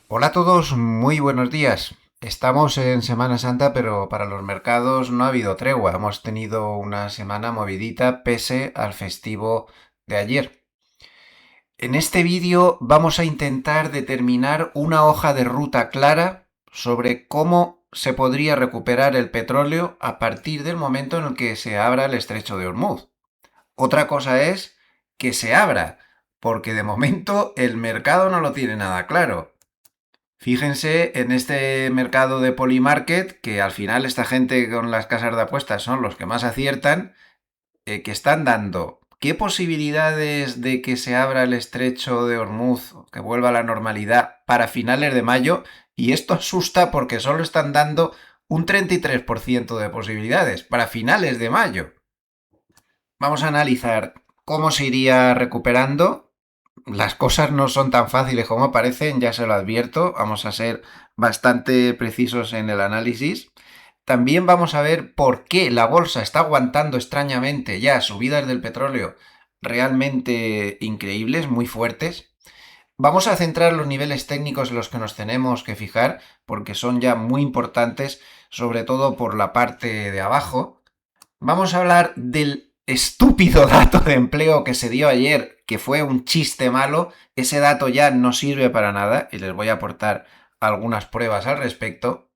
Hola a todos, muy buenos días. Estamos en Semana Santa, pero para los mercados no ha habido tregua. Hemos tenido una semana movidita pese al festivo de ayer. En este vídeo vamos a intentar determinar una hoja de ruta clara sobre cómo se podría recuperar el petróleo a partir del momento en el que se abra el estrecho de Hormuz. Otra cosa es que se abra, porque de momento el mercado no lo tiene nada claro. Fíjense en este mercado de Polymarket, que al final esta gente con las casas de apuestas son los que más aciertan, que están dando qué posibilidades de que se abra el estrecho de Hormuz, que vuelva a la normalidad para finales de mayo, y esto asusta porque solo están dando un 33% de posibilidades para finales de mayo. Vamos a analizar cómo se iría recuperando. Las cosas no son tan fáciles como parecen, ya se lo advierto. Vamos a ser bastante precisos en el análisis. También vamos a ver por qué la bolsa está aguantando extrañamente ya subidas del petróleo realmente increíbles, muy fuertes. Vamos a centrar los niveles técnicos en los que nos tenemos que fijar, porque son ya muy importantes, sobre todo por la parte de abajo. Vamos a hablar del estúpido dato de empleo que se dio ayer, que fue un chiste malo. Ese dato ya no sirve para nada y les voy a aportar algunas pruebas al respecto.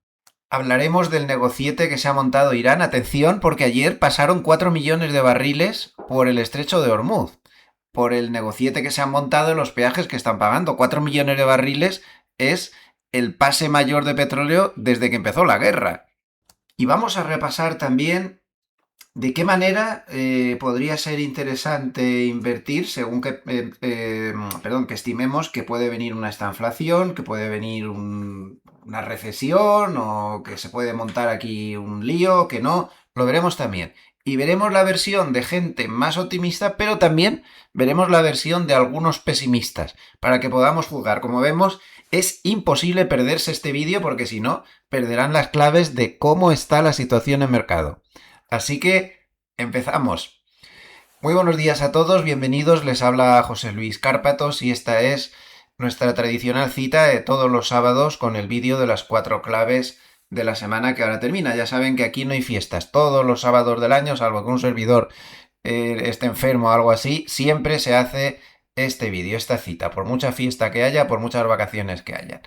Hablaremos del negociete que se ha montado Irán. Atención, porque ayer pasaron 4 millones de barriles por el estrecho de Hormuz. Por el negociete que se han montado en los peajes que están pagando. 4 millones de barriles es el pase mayor de petróleo desde que empezó la guerra. Y vamos a repasar también ¿de qué manera podría ser interesante invertir según que estimemos que puede venir una estanflación, que puede venir una recesión o que se puede montar aquí un lío, que no? Lo veremos también. Y veremos la versión de gente más optimista, pero también veremos la versión de algunos pesimistas, para que podamos jugar. Como vemos, es imposible perderse este vídeo porque si no, perderán las claves de cómo está la situación en mercado. Así que empezamos. Muy buenos días a todos, bienvenidos. Les habla José Luis Cárpatos y esta es nuestra tradicional cita de todos los sábados con el vídeo de las 4 claves de la semana que ahora termina. Ya saben que aquí no hay fiestas. Todos los sábados del año, salvo que un servidor esté enfermo o algo así, siempre se hace este vídeo, esta cita, por mucha fiesta que haya, por muchas vacaciones que haya.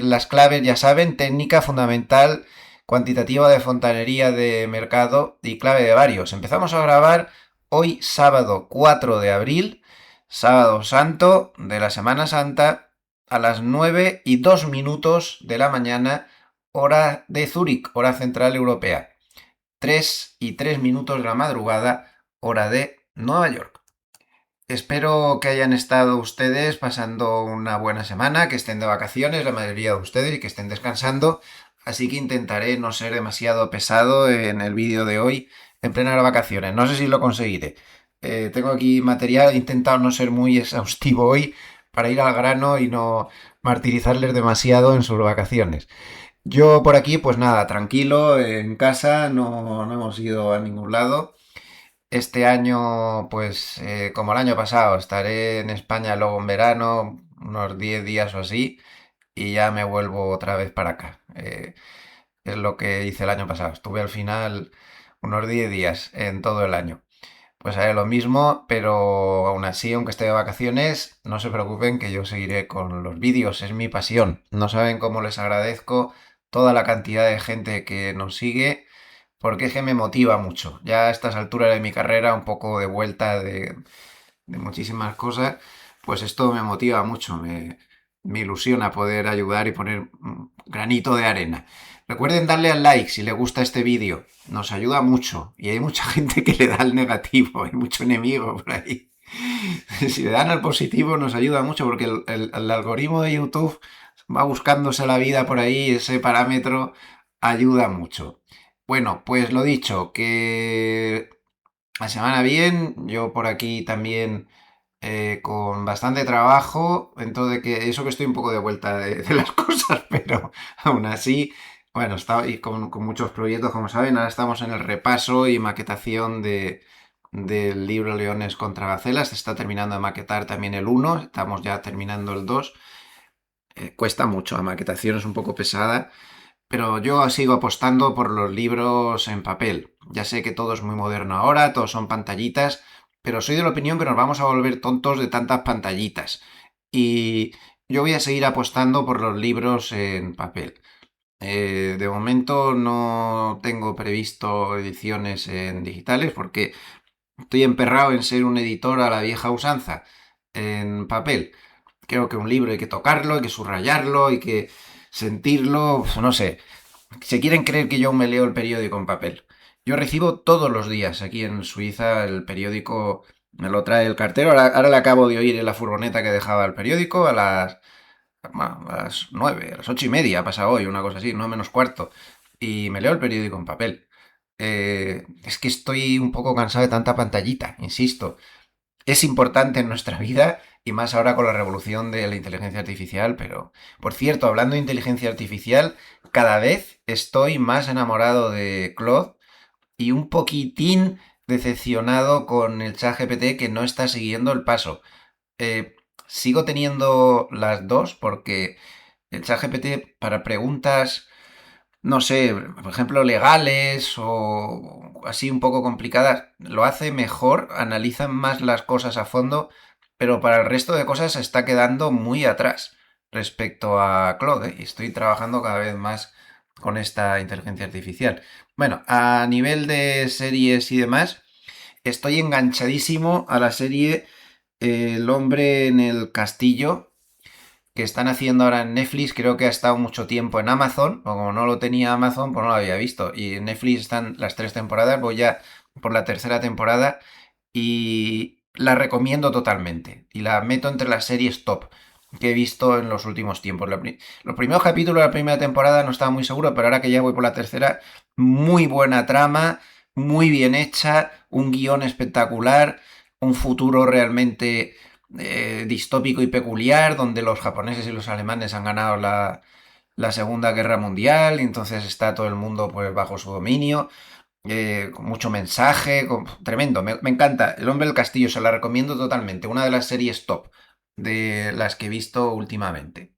Las claves, ya saben, técnica fundamental, cuantitativa de fontanería de mercado y clave de varios. Empezamos a grabar hoy sábado 4 de abril, sábado santo de la Semana Santa, a las 9:02 de la mañana, hora de Zúrich, hora central europea. 3:03 de la madrugada, hora de Nueva York. Espero que hayan estado ustedes pasando una buena semana, que estén de vacaciones, la mayoría de ustedes, y que estén descansando. Así que intentaré no ser demasiado pesado en el vídeo de hoy en plenas vacaciones. No sé si lo conseguiré. Tengo aquí material, he intentado no ser muy exhaustivo hoy para ir al grano y no martirizarles demasiado en sus vacaciones. Yo por aquí, pues nada, tranquilo, en casa, no hemos ido a ningún lado. Este año, pues como el año pasado, estaré en España luego en verano, unos 10 días o así, y ya me vuelvo otra vez para acá. Es lo que hice el año pasado. Estuve al final unos 10 días en todo el año. Pues haré lo mismo, pero aún así, aunque esté de vacaciones, no se preocupen que yo seguiré con los vídeos, es mi pasión. No saben cómo les agradezco toda la cantidad de gente que nos sigue porque es que me motiva mucho. Ya a estas alturas de mi carrera, un poco de vuelta de muchísimas cosas, pues esto me motiva mucho, me ilusiona poder ayudar y poner un granito de arena. Recuerden darle al like si les gusta este vídeo, nos ayuda mucho y hay mucha gente que le da al negativo, hay mucho enemigo por ahí. Si le dan al positivo nos ayuda mucho porque el algoritmo de YouTube va buscándose la vida por ahí, ese parámetro ayuda mucho. Bueno, pues lo dicho, que la semana bien, yo por aquí también con bastante trabajo, entonces que eso que estoy un poco de vuelta de las cosas, pero aún así, bueno, está y con muchos proyectos, como saben, ahora estamos en el repaso y maquetación del libro Leones contra Gacelas, se está terminando de maquetar también el uno, estamos ya terminando el 2. Cuesta mucho, la maquetación es un poco pesada, pero yo sigo apostando por los libros en papel. Ya sé que todo es muy moderno ahora, todos son pantallitas, pero soy de la opinión que nos vamos a volver tontos de tantas pantallitas. Y yo voy a seguir apostando por los libros en papel. De momento no tengo previsto ediciones en digitales porque estoy emperrado en ser un editor a la vieja usanza, en papel. Creo que un libro hay que tocarlo, hay que subrayarlo, hay que sentirlo, pues no sé. Se quieren creer que yo me leo el periódico en papel. Yo recibo todos los días aquí en Suiza el periódico, me lo trae el cartero. Ahora le acabo de oír en la furgoneta que dejaba el periódico a las 9, a las 8:30 ha pasado hoy, una cosa así, no menos cuarto. Y me leo el periódico en papel. Es que estoy un poco cansado de tanta pantallita, insisto. Es importante en nuestra vida y más ahora con la revolución de la inteligencia artificial, pero por cierto, hablando de inteligencia artificial, cada vez estoy más enamorado de Claude y un poquitín decepcionado con el ChatGPT que no está siguiendo el paso. Eh, Sigo teniendo las dos porque el ChatGPT para preguntas, no sé, por ejemplo, legales o así un poco complicadas, lo hace mejor, analiza más las cosas a fondo, pero para el resto de cosas se está quedando muy atrás respecto a Claude, ¿eh? Y estoy trabajando cada vez más con esta inteligencia artificial. Bueno, a nivel de series y demás, estoy enganchadísimo a la serie El hombre en el castillo que están haciendo ahora en Netflix. Creo que ha estado mucho tiempo en Amazon, o como no lo tenía Amazon, pues no lo había visto. Y en Netflix están las 3 temporadas, voy ya por la tercera temporada y la recomiendo totalmente. Y la meto entre las series top que he visto en los últimos tiempos. Los primeros capítulos de la primera temporada no estaba muy seguro, pero ahora que ya voy por la tercera, muy buena trama, muy bien hecha, un guión espectacular, un futuro realmente distópico y peculiar, donde los japoneses y los alemanes han ganado la Segunda Guerra Mundial y entonces está todo el mundo pues bajo su dominio, con mucho mensaje, tremendo, me encanta. El hombre del castillo, se la recomiendo totalmente, una de las series top de las que he visto últimamente.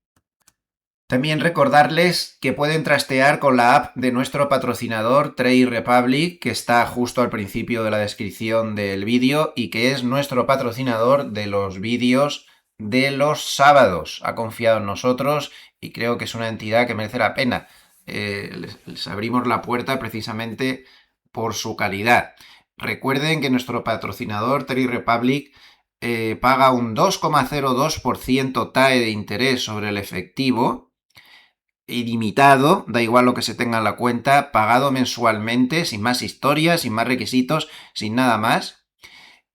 También recordarles que pueden trastear con la app de nuestro patrocinador Trade Republic, que está justo al principio de la descripción del vídeo y que es nuestro patrocinador de los vídeos de los sábados. Ha confiado en nosotros y creo que es una entidad que merece la pena. Les abrimos la puerta precisamente por su calidad. Recuerden que nuestro patrocinador Trade Republic paga un 2,02% TAE de interés sobre el efectivo ilimitado, da igual lo que se tenga en la cuenta, pagado mensualmente, sin más historias, sin más requisitos, sin nada más,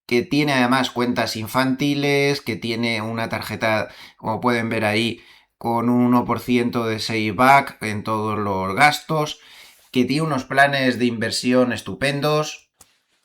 que tiene además cuentas infantiles, que tiene una tarjeta, como pueden ver ahí, con un 1% de Save en todos los gastos, que tiene unos planes de inversión estupendos.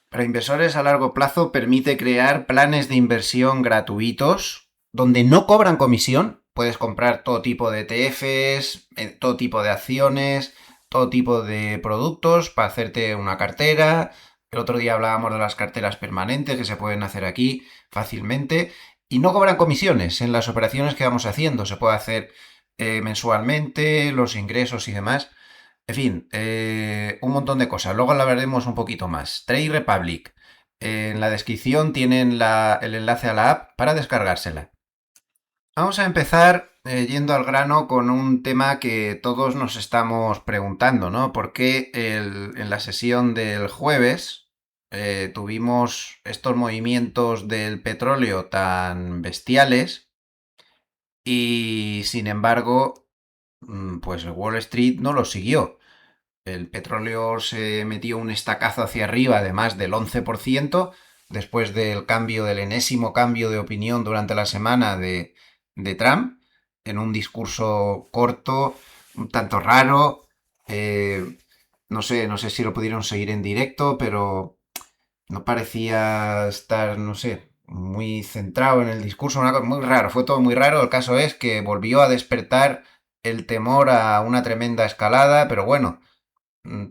Para inversores a largo plazo permite crear planes de inversión gratuitos donde no cobran comisión. Puedes comprar todo tipo de ETFs, todo tipo de acciones, todo tipo de productos para hacerte una cartera. El otro día hablábamos de las carteras permanentes que se pueden hacer aquí fácilmente y no cobran comisiones en las operaciones que vamos haciendo. Se puede hacer mensualmente, los ingresos y demás. En fin, un montón de cosas. Luego hablaremos un poquito más. Trade Republic. En la descripción tienen el enlace a la app para descargársela. Vamos a empezar yendo al grano con un tema que todos nos estamos preguntando, ¿no? ¿Por qué en la sesión del jueves tuvimos estos movimientos del petróleo tan bestiales y sin embargo, pues el Wall Street no lo siguió? El petróleo se metió un estacazo hacia arriba de más del 11% después del cambio, del enésimo cambio de opinión durante la semana de Trump, en un discurso corto, un tanto raro. eh, no sé si lo pudieron seguir en directo, pero no parecía estar, no sé, muy centrado en el discurso, una cosa muy raro, fue todo muy raro. El caso es que volvió a despertar el temor a una tremenda escalada, pero bueno.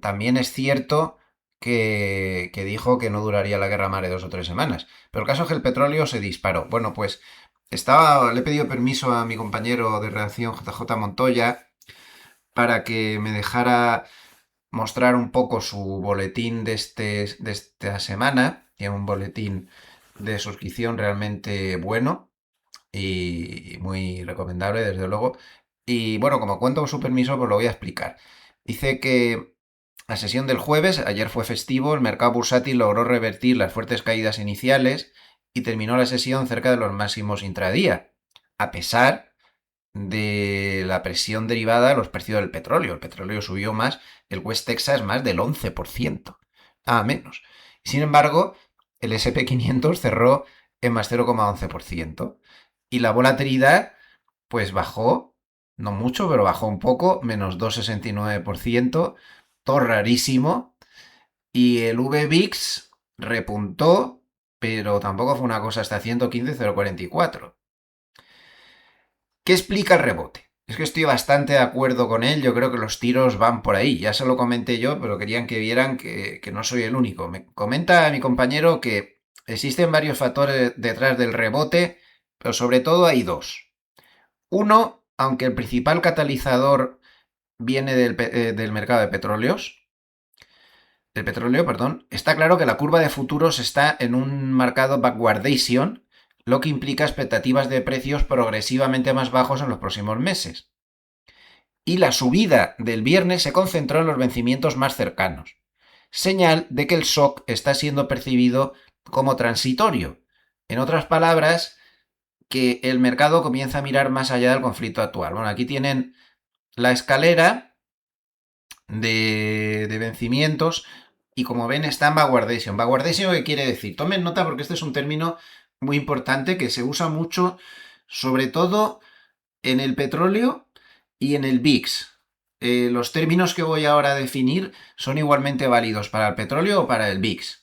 También es cierto que dijo que no duraría la guerra mare 2 o 3 semanas. Pero el caso es que el petróleo se disparó. Bueno, pues Le he pedido permiso a mi compañero de redacción JJ Montoya para que me dejara mostrar un poco su boletín de esta semana, que es un boletín de suscripción realmente bueno y muy recomendable, desde luego. Y bueno, como cuento con su permiso, pues lo voy a explicar. Dice que la sesión del jueves, ayer fue festivo, el mercado bursátil logró revertir las fuertes caídas iniciales y terminó la sesión cerca de los máximos intradía, a pesar de la presión derivada de los precios del petróleo. El petróleo subió más, el West Texas más del 11%, nada menos. Sin embargo, el SP 500 cerró en más 0,11%. Y la volatilidad, pues bajó, no mucho, pero bajó un poco, menos 2,69%, todo rarísimo. Y el VVIX repuntó, pero tampoco fue una cosa hasta 115,044. ¿Qué explica el rebote? Es que estoy bastante de acuerdo con él, yo creo que los tiros van por ahí. Ya se lo comenté yo, pero querían que vieran que no soy el único. Me comenta mi compañero que existen varios factores detrás del rebote, pero sobre todo hay dos. Uno, aunque el principal catalizador viene del mercado de petróleos, del petróleo, perdón, está claro que la curva de futuros está en un marcado backwardation, lo que implica expectativas de precios progresivamente más bajos en los próximos meses. Y la subida del viernes se concentró en los vencimientos más cercanos, señal de que el shock está siendo percibido como transitorio. En otras palabras, que el mercado comienza a mirar más allá del conflicto actual. Bueno, aquí tienen la escalera de vencimientos y como ven está en backwardation. Backwardation, ¿qué quiere decir? Tomen nota porque este es un término muy importante que se usa mucho, sobre todo en el petróleo y en el VIX. Los términos que voy ahora a definir son igualmente válidos para el petróleo o para el VIX.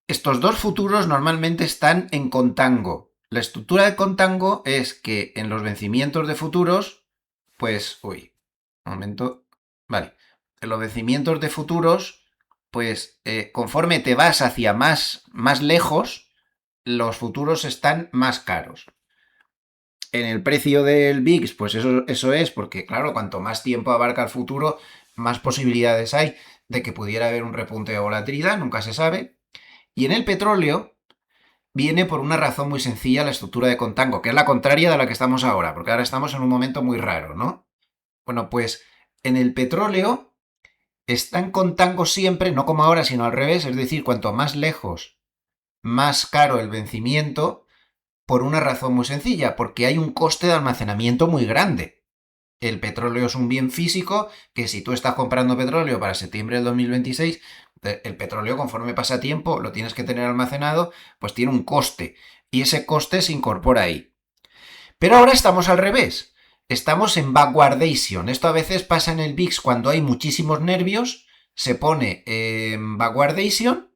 Estos dos futuros normalmente están en contango. La estructura de contango es que en los vencimientos de futuros, pues, un momento, vale, en los vencimientos de futuros, pues conforme te vas hacia más lejos, los futuros están más caros. En el precio del VIX, pues eso es porque, claro, cuanto más tiempo abarca el futuro, más posibilidades hay de que pudiera haber un repunte de volatilidad, nunca se sabe. Y en el petróleo viene por una razón muy sencilla la estructura de contango, que es la contraria de la que estamos ahora, porque ahora estamos en un momento muy raro, ¿no? Bueno, pues en el petróleo está en contango siempre, no como ahora, sino al revés, es decir, cuanto más lejos, más caro el vencimiento, por una razón muy sencilla, porque hay un coste de almacenamiento muy grande. El petróleo es un bien físico que si tú estás comprando petróleo para septiembre del 2026, el petróleo conforme pasa tiempo lo tienes que tener almacenado, pues tiene un coste y ese coste se incorpora ahí. Pero ahora estamos al revés, estamos en backwardation. Esto a veces pasa en el VIX cuando hay muchísimos nervios, se pone en backwardation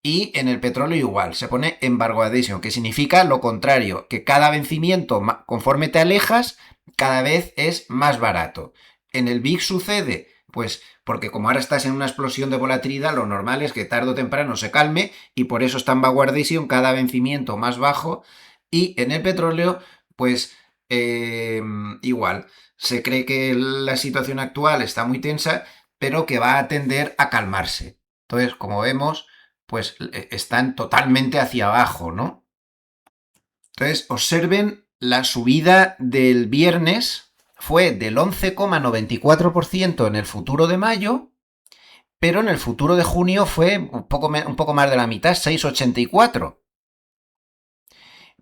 y en el petróleo igual, se pone embargoadation, que significa lo contrario, que cada vencimiento, conforme te alejas, cada vez es más barato. En el VIX sucede, pues porque como ahora estás en una explosión de volatilidad, lo normal es que tarde o temprano se calme y por eso está en backwardation, cada vencimiento más bajo. Y en el petróleo, pues igual, se cree que la situación actual está muy tensa, pero que va a tender a calmarse. Entonces, como vemos, pues están totalmente hacia abajo, ¿no? Entonces, observen la subida del viernes fue del 11,94% en el futuro de mayo, pero en el futuro de junio fue un poco más de la mitad, 6,84%.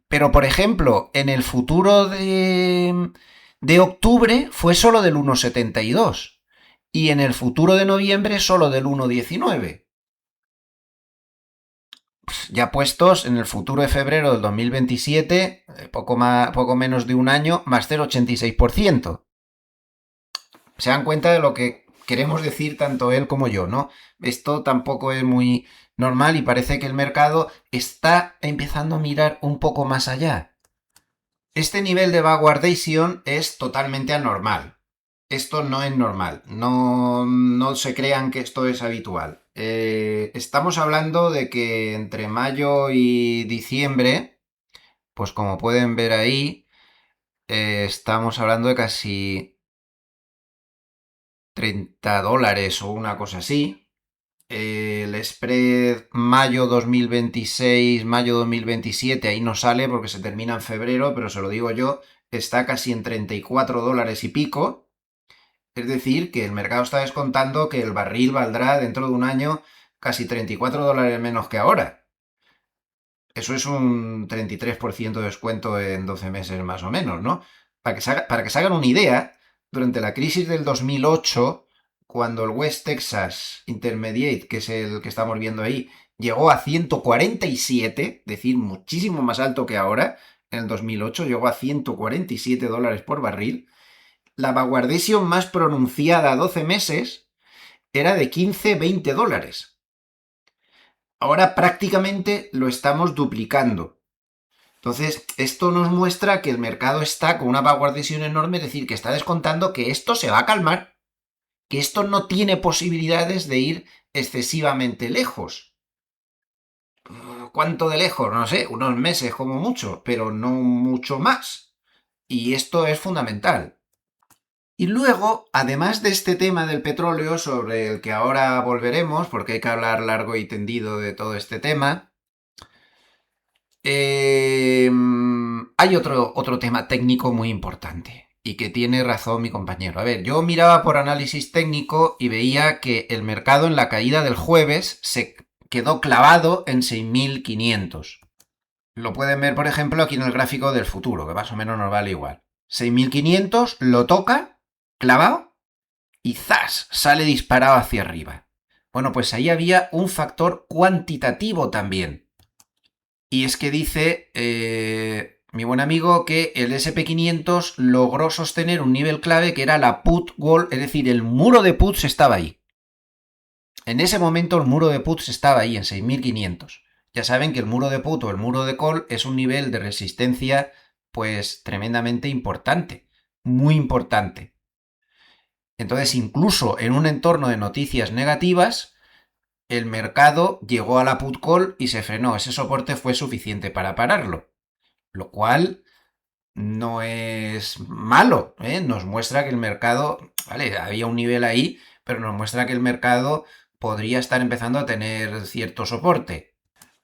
Pero, por ejemplo, en el futuro de octubre fue solo del 1,72% y en el futuro de noviembre solo del 1,19%. Ya puestos en el futuro de febrero del 2027, poco menos de un año, más 0,86%. Se dan cuenta de lo que queremos decir tanto él como yo, ¿no? Esto tampoco es muy normal y parece que el mercado está empezando a mirar un poco más allá. Este nivel de backwardation es totalmente anormal. Esto no es normal. No se crean que esto es habitual. Estamos hablando de que entre mayo y diciembre pues como pueden ver ahí, estamos hablando de casi $30 o una cosa así. El spread mayo 2026, mayo 2027, ahí no sale porque se termina en febrero, pero se lo digo yo, está casi en $34 y pico. Es decir, que el mercado está descontando que el barril valdrá dentro de un año casi $34 menos que ahora. Eso es un 33% de descuento en 12 meses más o menos, ¿no? Para que se hagan una idea, durante la crisis del 2008, cuando el West Texas Intermediate, que es el que estamos viendo ahí, llegó a 147, es decir, muchísimo más alto que ahora, en el 2008 llegó a $147 por barril, la backwardation más pronunciada a 12 meses era de 15-20 dólares. Ahora prácticamente lo estamos duplicando. Entonces, esto nos muestra que el mercado está con una backwardation enorme, es decir, que está descontando que esto se va a calmar, que esto no tiene posibilidades de ir excesivamente lejos. ¿Cuánto de lejos? No sé, unos meses como mucho, pero no mucho más. Y esto es fundamental. Y luego, además de este tema del petróleo, sobre el que ahora volveremos, porque hay que hablar largo y tendido de todo este tema, hay otro tema técnico muy importante y que tiene razón mi compañero. A ver, yo miraba por análisis técnico y veía que el mercado en la caída del jueves se quedó clavado en 6.500. Lo pueden ver, por ejemplo, aquí en el gráfico del futuro, que más o menos nos vale igual. 6.500 lo toca, clavado, y ¡zas! Sale disparado hacia arriba. Bueno, pues ahí había un factor cuantitativo también. Y es que dice mi buen amigo que el SP500 logró sostener un nivel clave que era la put wall, es decir, el muro de puts estaba ahí. En ese momento el muro de puts estaba ahí en 6.500. Ya saben que el muro de put o el muro de call es un nivel de resistencia pues tremendamente importante, muy importante. Entonces, incluso en un entorno de noticias negativas, el mercado llegó a la put call y se frenó. Ese soporte fue suficiente para pararlo, lo cual no es malo, ¿eh? Nos muestra que el mercado, vale, había un nivel ahí, pero nos muestra que el mercado podría estar empezando a tener cierto soporte.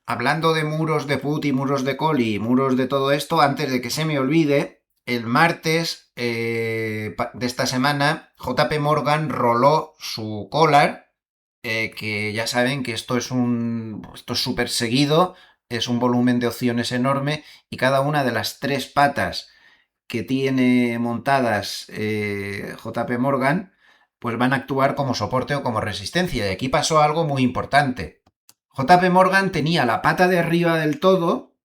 Hablando de muros de put y muros de call y muros de todo esto, antes de que se me olvide, el martes de esta semana, JP Morgan roló su collar, que ya saben que esto es súper seguido, es un volumen de opciones enorme y cada una de las tres patas que tiene montadas JP Morgan, pues van a actuar como soporte o como resistencia. Y aquí pasó algo muy importante. JP Morgan tenía la pata de arriba del todo,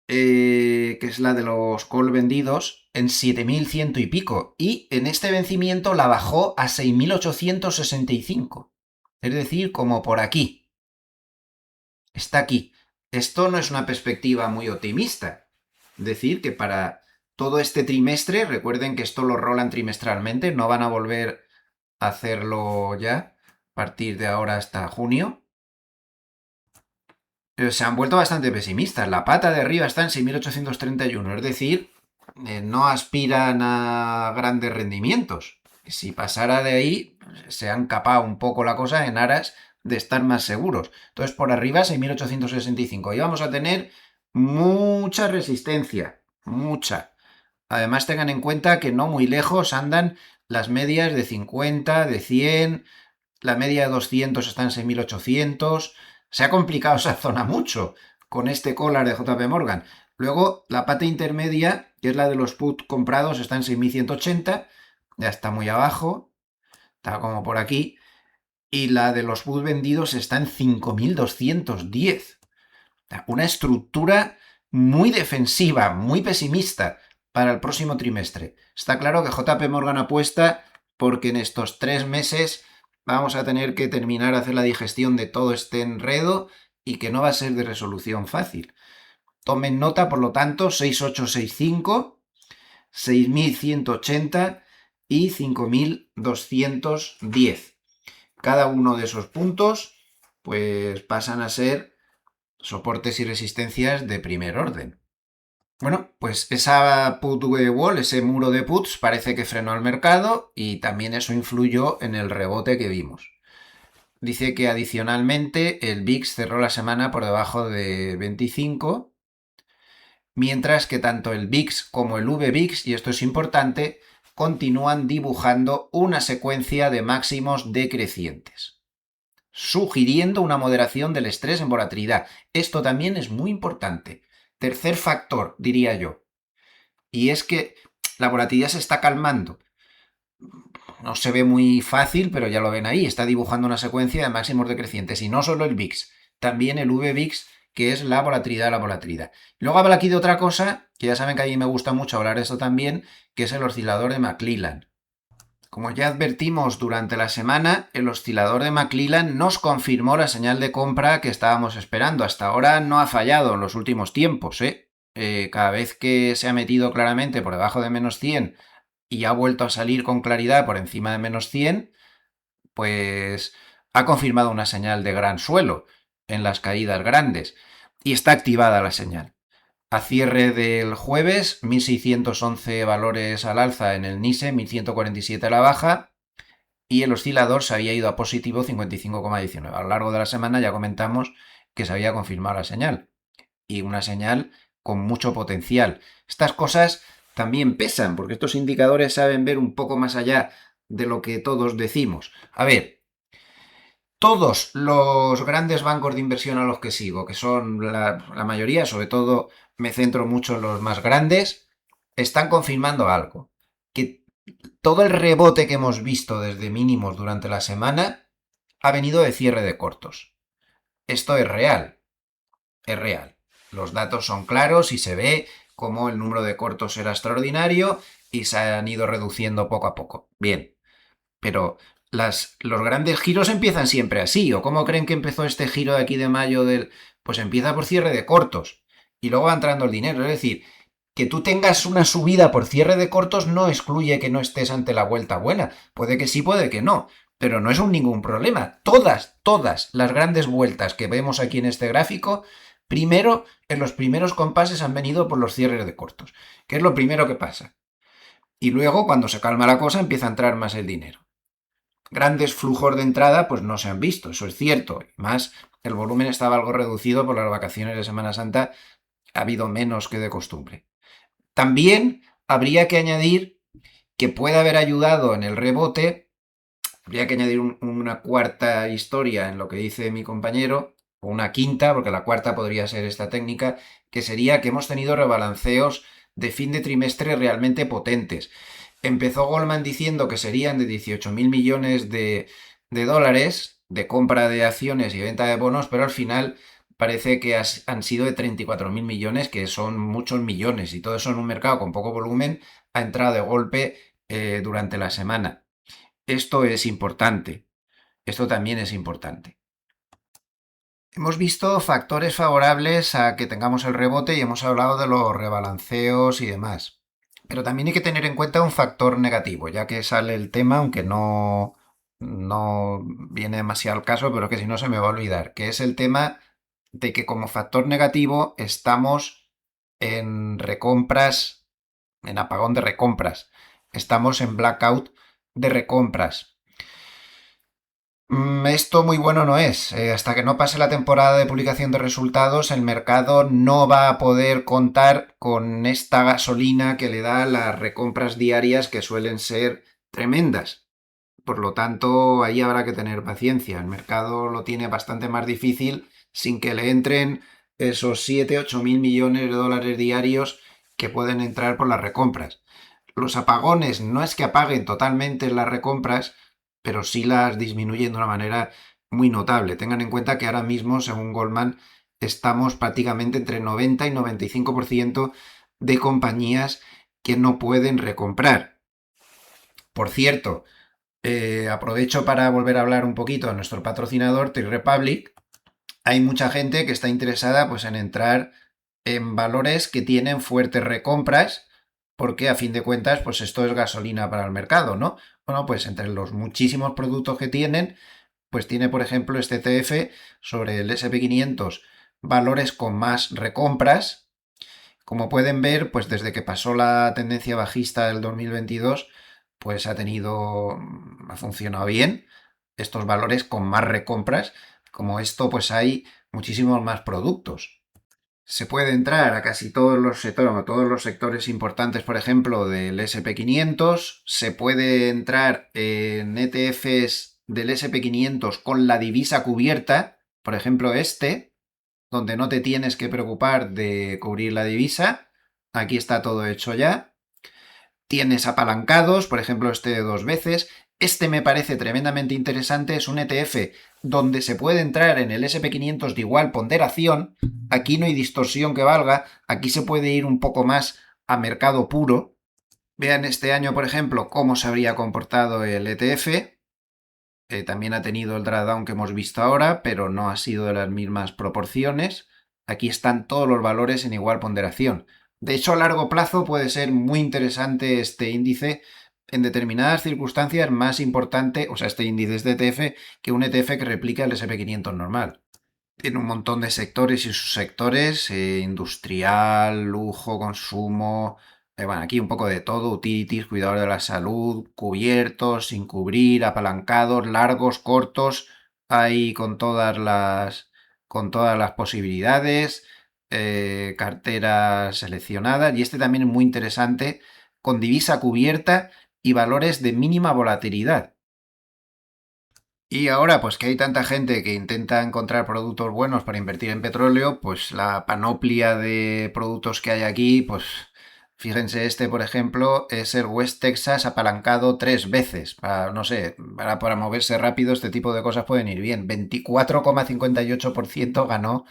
que es la de los call vendidos, en 7.100 y pico. Y en este vencimiento la bajó a 6.865. Es decir, como por aquí. Está aquí. Esto no es una perspectiva muy optimista. Es decir, que para todo este trimestre, recuerden que esto lo rolan trimestralmente, no van a volver a hacerlo ya a partir de ahora hasta junio. Pero se han vuelto bastante pesimistas. La pata de arriba está en 6.831, es decir, no aspiran a grandes rendimientos. Si pasara de ahí, se han capado un poco la cosa en aras de estar más seguros. Entonces, por arriba, 6.865. Y vamos a tener mucha resistencia, mucha. Además, tengan en cuenta que no muy lejos andan las medias de 50, de 100, la media de 200 está en 6.800. Se ha complicado esa zona mucho con este collar de JP Morgan. Luego, la pata intermedia, que es la de los put comprados, está en 6.180. Ya está muy abajo. Está como por aquí. Y la de los put vendidos está en 5.210. Una estructura muy defensiva, muy pesimista para el próximo trimestre. Está claro que JP Morgan apuesta porque en estos 3 meses vamos a tener que terminar a hacer la digestión de todo este enredo y que no va a ser de resolución fácil. Tomen nota, por lo tanto, 6.865, 6.180 y 5.210. Cada uno de esos puntos pues pasan a ser soportes y resistencias de primer orden. Bueno, pues esa put wall, ese muro de puts, parece que frenó al mercado y también eso influyó en el rebote que vimos. Dice que adicionalmente el VIX cerró la semana por debajo de 25, mientras que tanto el VIX como el VVIX, y esto es importante, continúan dibujando una secuencia de máximos decrecientes, sugiriendo una moderación del estrés en volatilidad. Esto también es muy importante. Tercer factor, diría yo, y es que la volatilidad se está calmando. No se ve muy fácil, pero ya lo ven ahí. Está dibujando una secuencia de máximos decrecientes. Y no solo el VIX, también el VVIX, que es la volatilidad de la volatilidad. Luego habla aquí de otra cosa, que ya saben que a mí me gusta mucho hablar de esto también, que es el oscilador de McClellan. Como ya advertimos durante la semana, el oscilador de McClellan nos confirmó la señal de compra que estábamos esperando. Hasta ahora no ha fallado en los últimos tiempos. Cada vez que se ha metido claramente por debajo de menos 100 y ha vuelto a salir con claridad por encima de menos 100, pues ha confirmado una señal de gran suelo en las caídas grandes y está activada la señal. A cierre del jueves, 1611 valores al alza en el NISE, 1147 a la baja, y el oscilador se había ido a positivo 55,19. A lo largo de la semana ya comentamos que se había confirmado la señal, y una señal con mucho potencial. Estas cosas también pesan, porque estos indicadores saben ver un poco más allá de lo que todos decimos. A ver, todos los grandes bancos de inversión a los que sigo, que son la mayoría, sobre todo me centro mucho en los más grandes, están confirmando algo. Que todo el rebote que hemos visto desde mínimos durante la semana ha venido de cierre de cortos. Esto es real, es real. Los datos son claros y se ve cómo el número de cortos era extraordinario y se han ido reduciendo poco a poco. Bien, pero los grandes giros empiezan siempre así. ¿O cómo creen que empezó este giro de aquí de mayo del...? Pues empieza por cierre de cortos y luego va entrando el dinero. Es decir, que tú tengas una subida por cierre de cortos no excluye que no estés ante la vuelta buena. Puede que sí, puede que no. Pero no es ningún problema. Todas las grandes vueltas que vemos aquí en este gráfico, primero, en los primeros compases han venido por los cierres de cortos, que es lo primero que pasa. Y luego, cuando se calma la cosa, empieza a entrar más el dinero. Grandes flujos de entrada pues no se han visto, eso es cierto. Más, el volumen estaba algo reducido por las vacaciones de Semana Santa, ha habido menos que de costumbre. También habría que añadir que puede haber ayudado en el rebote, habría que añadir una cuarta historia en lo que dice mi compañero, o una quinta, porque la cuarta podría ser esta técnica, que sería que hemos tenido rebalanceos de fin de trimestre realmente potentes. Empezó Goldman diciendo que serían de 18.000 millones de dólares de compra de acciones y venta de bonos, pero al final parece que han sido de 34.000 millones, que son muchos millones, y todo eso en un mercado con poco volumen ha entrado de golpe durante la semana. Esto es importante, esto también es importante. Hemos visto factores favorables a que tengamos el rebote y hemos hablado de los rebalanceos y demás. Pero también hay que tener en cuenta un factor negativo, ya que sale el tema, aunque no viene demasiado al caso, pero que si no se me va a olvidar, que es el tema de que como factor negativo estamos en recompras, en apagón de recompras, estamos en blackout de recompras. Esto muy bueno no es. Hasta que no pase la temporada de publicación de resultados, el mercado no va a poder contar con esta gasolina que le da las recompras diarias que suelen ser tremendas. Por lo tanto, ahí habrá que tener paciencia. El mercado lo tiene bastante más difícil sin que le entren esos 7-8 mil millones de dólares diarios que pueden entrar por las recompras. Los apagones no es que apaguen totalmente las recompras, pero sí las disminuyen de una manera muy notable. Tengan en cuenta que ahora mismo, según Goldman, estamos prácticamente entre 90 y 95% de compañías que no pueden recomprar. Por cierto, aprovecho para volver a hablar un poquito de nuestro patrocinador, Trade Republic. Hay mucha gente que está interesada pues, en entrar en valores que tienen fuertes recompras, porque a fin de cuentas, pues esto es gasolina para el mercado, ¿no? Bueno, pues entre los muchísimos productos que tienen, pues tiene, por ejemplo, este ETF sobre el S&P 500, valores con más recompras, Como pueden ver, pues desde que pasó la tendencia bajista del 2022, pues ha funcionado bien estos valores con más recompras. Como esto, pues hay muchísimos más productos. Se puede entrar a casi todos los sectores importantes, por ejemplo, del SP 500. Se puede entrar en ETFs del SP 500 con la divisa cubierta, por ejemplo, donde no te tienes que preocupar de cubrir la divisa. Aquí está todo hecho ya. Tienes apalancados, por ejemplo, este de 2 veces. Este me parece tremendamente interesante. Es un ETF donde se puede entrar en el SP 500 de igual ponderación. Aquí no hay distorsión que valga. Aquí se puede ir un poco más a mercado puro. Vean este año, por ejemplo, cómo se habría comportado el ETF. También ha tenido el drawdown que hemos visto ahora, pero no ha sido de las mismas proporciones. Aquí están todos los valores en igual ponderación. De hecho, a largo plazo puede ser muy interesante este índice, en determinadas circunstancias más importante, o sea, este índice es de ETF, que un ETF que replica el SP 500 normal. Tiene un montón de sectores y subsectores, industrial, lujo, consumo, bueno, aquí un poco de todo, utilities, cuidado de la salud, cubiertos, sin cubrir, apalancados, largos, cortos, hay con todas las posibilidades, carteras seleccionadas, y este también es muy interesante, con divisa cubierta y valores de mínima volatilidad. Y ahora, pues que hay tanta gente que intenta encontrar productos buenos para invertir en petróleo, pues la panoplia de productos que hay aquí, pues fíjense, este, por ejemplo, es el West Texas apalancado 3 veces. No sé, para moverse rápido, este tipo de cosas pueden ir bien. 24,58% ganó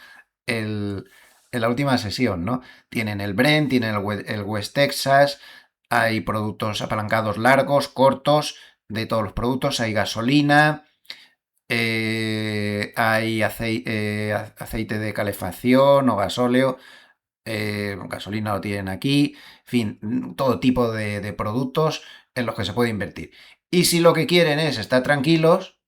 el, en la última sesión, ¿no? Tienen el Brent, tienen el West Texas, hay productos apalancados largos, cortos, de todos los productos, hay gasolina. Hay aceite de calefacción o gasóleo, gasolina lo tienen aquí, en fin, todo tipo de productos en los que se puede invertir. Y si lo que quieren es estar tranquilos,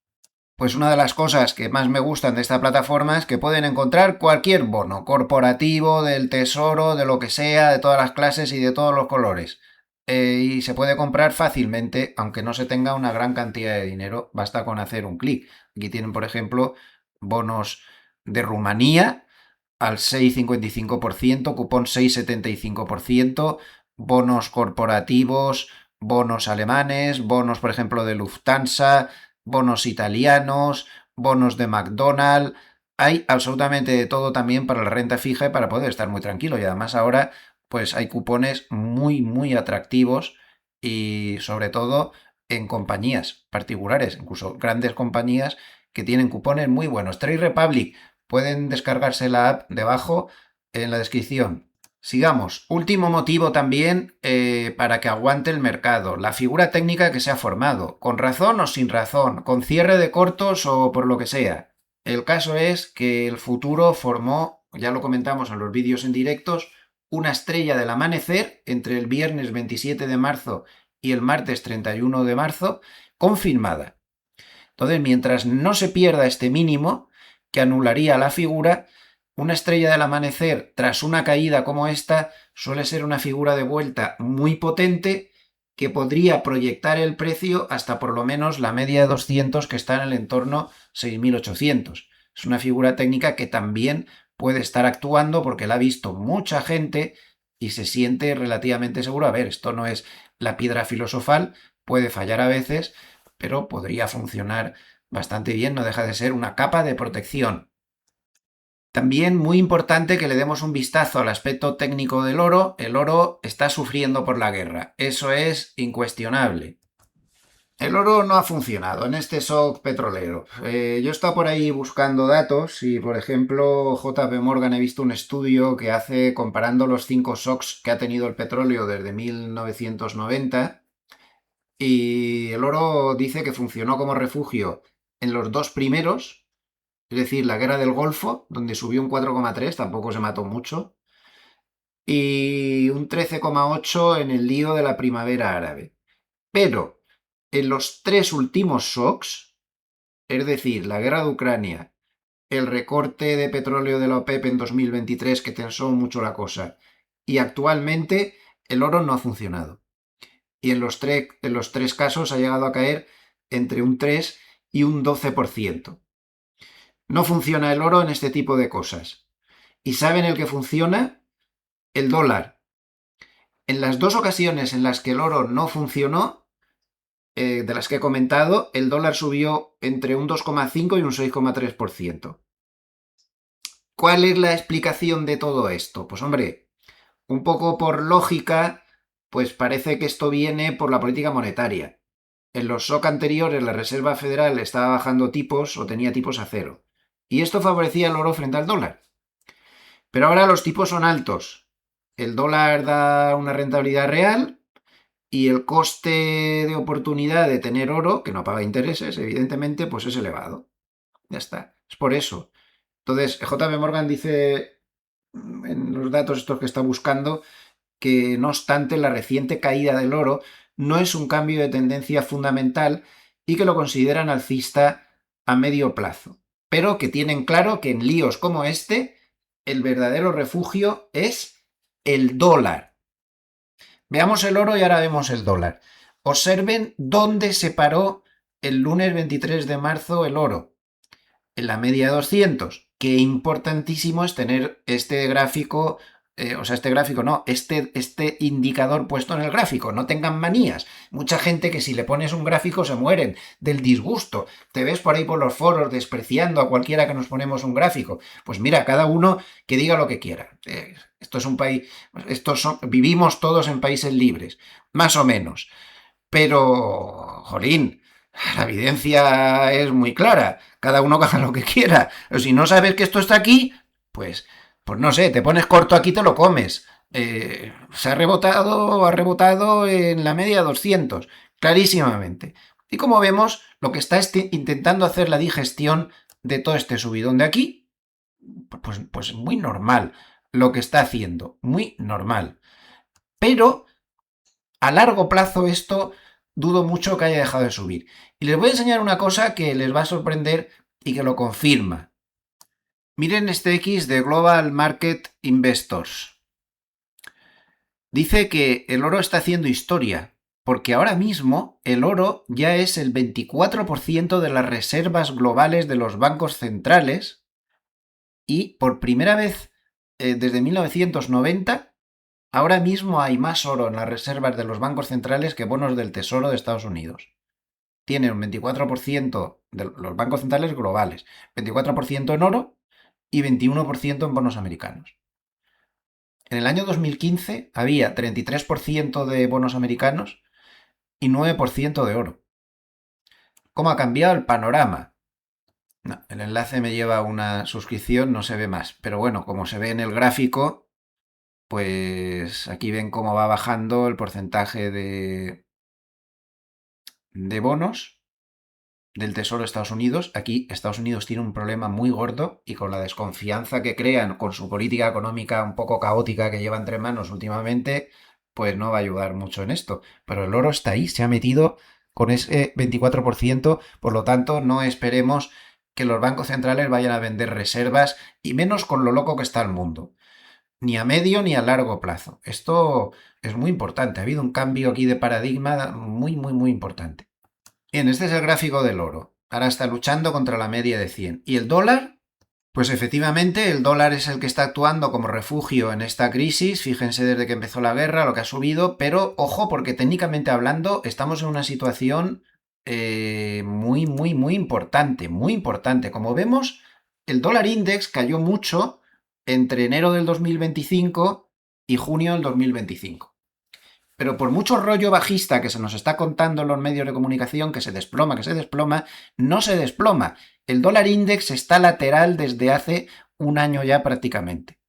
pues una de las cosas que más me gustan de esta plataforma es que pueden encontrar cualquier bono corporativo, del tesoro, de lo que sea, de todas las clases y de todos los colores. Y se puede comprar fácilmente, aunque no se tenga una gran cantidad de dinero, basta con hacer un clic. Aquí tienen, por ejemplo, bonos de Rumanía al 6,55%, cupón 6,75%, bonos corporativos, bonos alemanes, bonos, por ejemplo, de Lufthansa, bonos italianos, bonos de McDonald's. Hay absolutamente de todo también para la renta fija y para poder estar muy tranquilo. Y además ahora pues hay cupones muy, muy atractivos y sobre todo en compañías particulares, incluso grandes compañías que tienen cupones muy buenos. Trade Republic, pueden descargarse la app debajo en la descripción. Sigamos. Último motivo también para que aguante el mercado. La figura técnica que se ha formado, con razón o sin razón, con cierre de cortos o por lo que sea. El caso es que el futuro formó, ya lo comentamos en los vídeos en directos, una estrella del amanecer entre el viernes 27 de marzo y el martes 31 de marzo, confirmada. Entonces, mientras no se pierda este mínimo, que anularía la figura, una estrella del amanecer tras una caída como esta suele ser una figura de vuelta muy potente que podría proyectar el precio hasta por lo menos la media de 200 que está en el entorno 6.800. Es una figura técnica que también puede estar actuando porque la ha visto mucha gente y se siente relativamente seguro. A ver, esto no es la piedra filosofal, puede fallar a veces, pero podría funcionar bastante bien, no deja de ser una capa de protección. También muy importante que le demos un vistazo al aspecto técnico del oro. El oro está sufriendo por la guerra, eso es incuestionable. El oro no ha funcionado en este shock petrolero. Yo he estado por ahí buscando datos y, por ejemplo, JP Morgan he visto un estudio que hace comparando los 5 shocks que ha tenido el petróleo desde 1990. Y el oro dice que funcionó como refugio en los dos primeros, es decir, la guerra del Golfo, donde subió un 4,3, tampoco se mató mucho, y un 13,8 en el lío de la primavera árabe. Pero en los tres últimos shocks, es decir, la guerra de Ucrania, el recorte de petróleo de la OPEP en 2023 que tensó mucho la cosa, y actualmente el oro no ha funcionado. Y en los tres casos ha llegado a caer entre un 3 y un 12%. No funciona el oro en este tipo de cosas. ¿Y saben el que funciona? El dólar. En las dos ocasiones en las que el oro no funcionó, de las que he comentado, el dólar subió entre un 2,5 y un 6,3%. ¿Cuál es la explicación de todo esto? Pues hombre, un poco por lógica, pues parece que esto viene por la política monetaria. En los shock anteriores la Reserva Federal estaba bajando tipos o tenía tipos a cero. Y esto favorecía el oro frente al dólar. Pero ahora los tipos son altos. El dólar da una rentabilidad real y el coste de oportunidad de tener oro, que no paga intereses, evidentemente, pues es elevado. Ya está. Es por eso. Entonces, JP Morgan dice en los datos estos que está buscando que, no obstante, la reciente caída del oro no es un cambio de tendencia fundamental y que lo consideran alcista a medio plazo, pero que tienen claro que en líos como este el verdadero refugio es el dólar. Veamos el oro y ahora vemos el dólar. Observen dónde se paró el lunes 23 de marzo el oro. En la media de 200. Qué importantísimo es tener este gráfico, este indicador puesto en el gráfico. No tengan manías. Mucha gente que si le pones un gráfico se mueren del disgusto. Te ves por ahí por los foros despreciando a cualquiera que nos ponemos un gráfico. Pues mira, cada uno que diga lo que quiera. Esto es un país, vivimos todos en países libres, más o menos. Pero, jolín, la evidencia es muy clara. Cada uno que haga lo que quiera. Pero si no sabes que esto está aquí, pues no sé, te pones corto aquí y te lo comes. Se ha rebotado en la media 200, clarísimamente. Y como vemos, lo que está intentando hacer la digestión de todo este subidón de aquí, pues muy normal. Lo que está haciendo, muy normal. Pero a largo plazo esto dudo mucho que haya dejado de subir. Y les voy a enseñar una cosa que les va a sorprender y que lo confirma. Miren este X de Global Market Investors. Dice que el oro está haciendo historia, porque ahora mismo el oro ya es el 24% de las reservas globales de los bancos centrales y por primera vez desde 1990 ahora mismo hay más oro en las reservas de los bancos centrales que bonos del Tesoro de Estados Unidos. Tienen un 24% de los bancos centrales globales, 24% en oro y 21% en bonos americanos. En el año 2015 había 33% de bonos americanos y 9% de oro. ¿Cómo ha cambiado el panorama? No, el enlace me lleva a una suscripción, no se ve más. Pero bueno, como se ve en el gráfico, pues aquí ven cómo va bajando el porcentaje de bonos del Tesoro de Estados Unidos. Aquí Estados Unidos tiene un problema muy gordo y con la desconfianza que crean con su política económica un poco caótica que lleva entre manos últimamente, pues no va a ayudar mucho en esto. Pero el oro está ahí, se ha metido con ese 24%, por lo tanto no esperemos que los bancos centrales vayan a vender reservas y menos con lo loco que está el mundo. Ni a medio ni a largo plazo. Esto es muy importante. Ha habido un cambio aquí de paradigma muy, muy, muy importante. Bien, este es el gráfico del oro. Ahora está luchando contra la media de 100. ¿Y el dólar? Pues efectivamente, el dólar es el que está actuando como refugio en esta crisis. Fíjense desde que empezó la guerra lo que ha subido, pero ojo, porque técnicamente hablando estamos en una situación muy, muy, muy importante, muy importante. Como vemos, el dólar index cayó mucho entre enero del 2025 y junio del 2025. Pero por mucho rollo bajista que se nos está contando en los medios de comunicación, que se desploma, no se desploma. El dólar index está lateral desde hace un año ya prácticamente.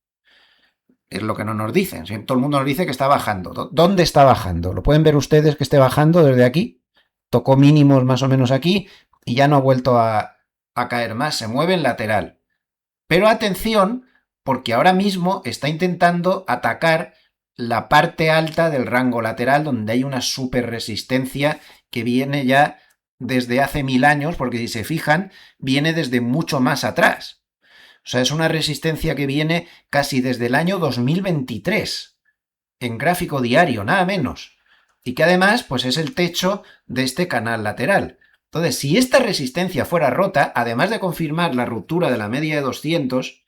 Es lo que no nos dicen. Todo el mundo nos dice que está bajando. ¿Dónde está bajando? ¿Lo pueden ver ustedes que esté bajando desde aquí? Tocó mínimos más o menos aquí y ya no ha vuelto a caer más. Se mueve en lateral. Pero atención, porque ahora mismo está intentando atacar la parte alta del rango lateral, donde hay una super resistencia que viene ya desde hace 1000 años, porque si se fijan, viene desde mucho más atrás. O sea, es una resistencia que viene casi desde el año 2023. en gráfico diario, nada menos. Y que además, pues es el techo de este canal lateral. Entonces, si esta resistencia fuera rota, además de confirmar la ruptura de la media de 200,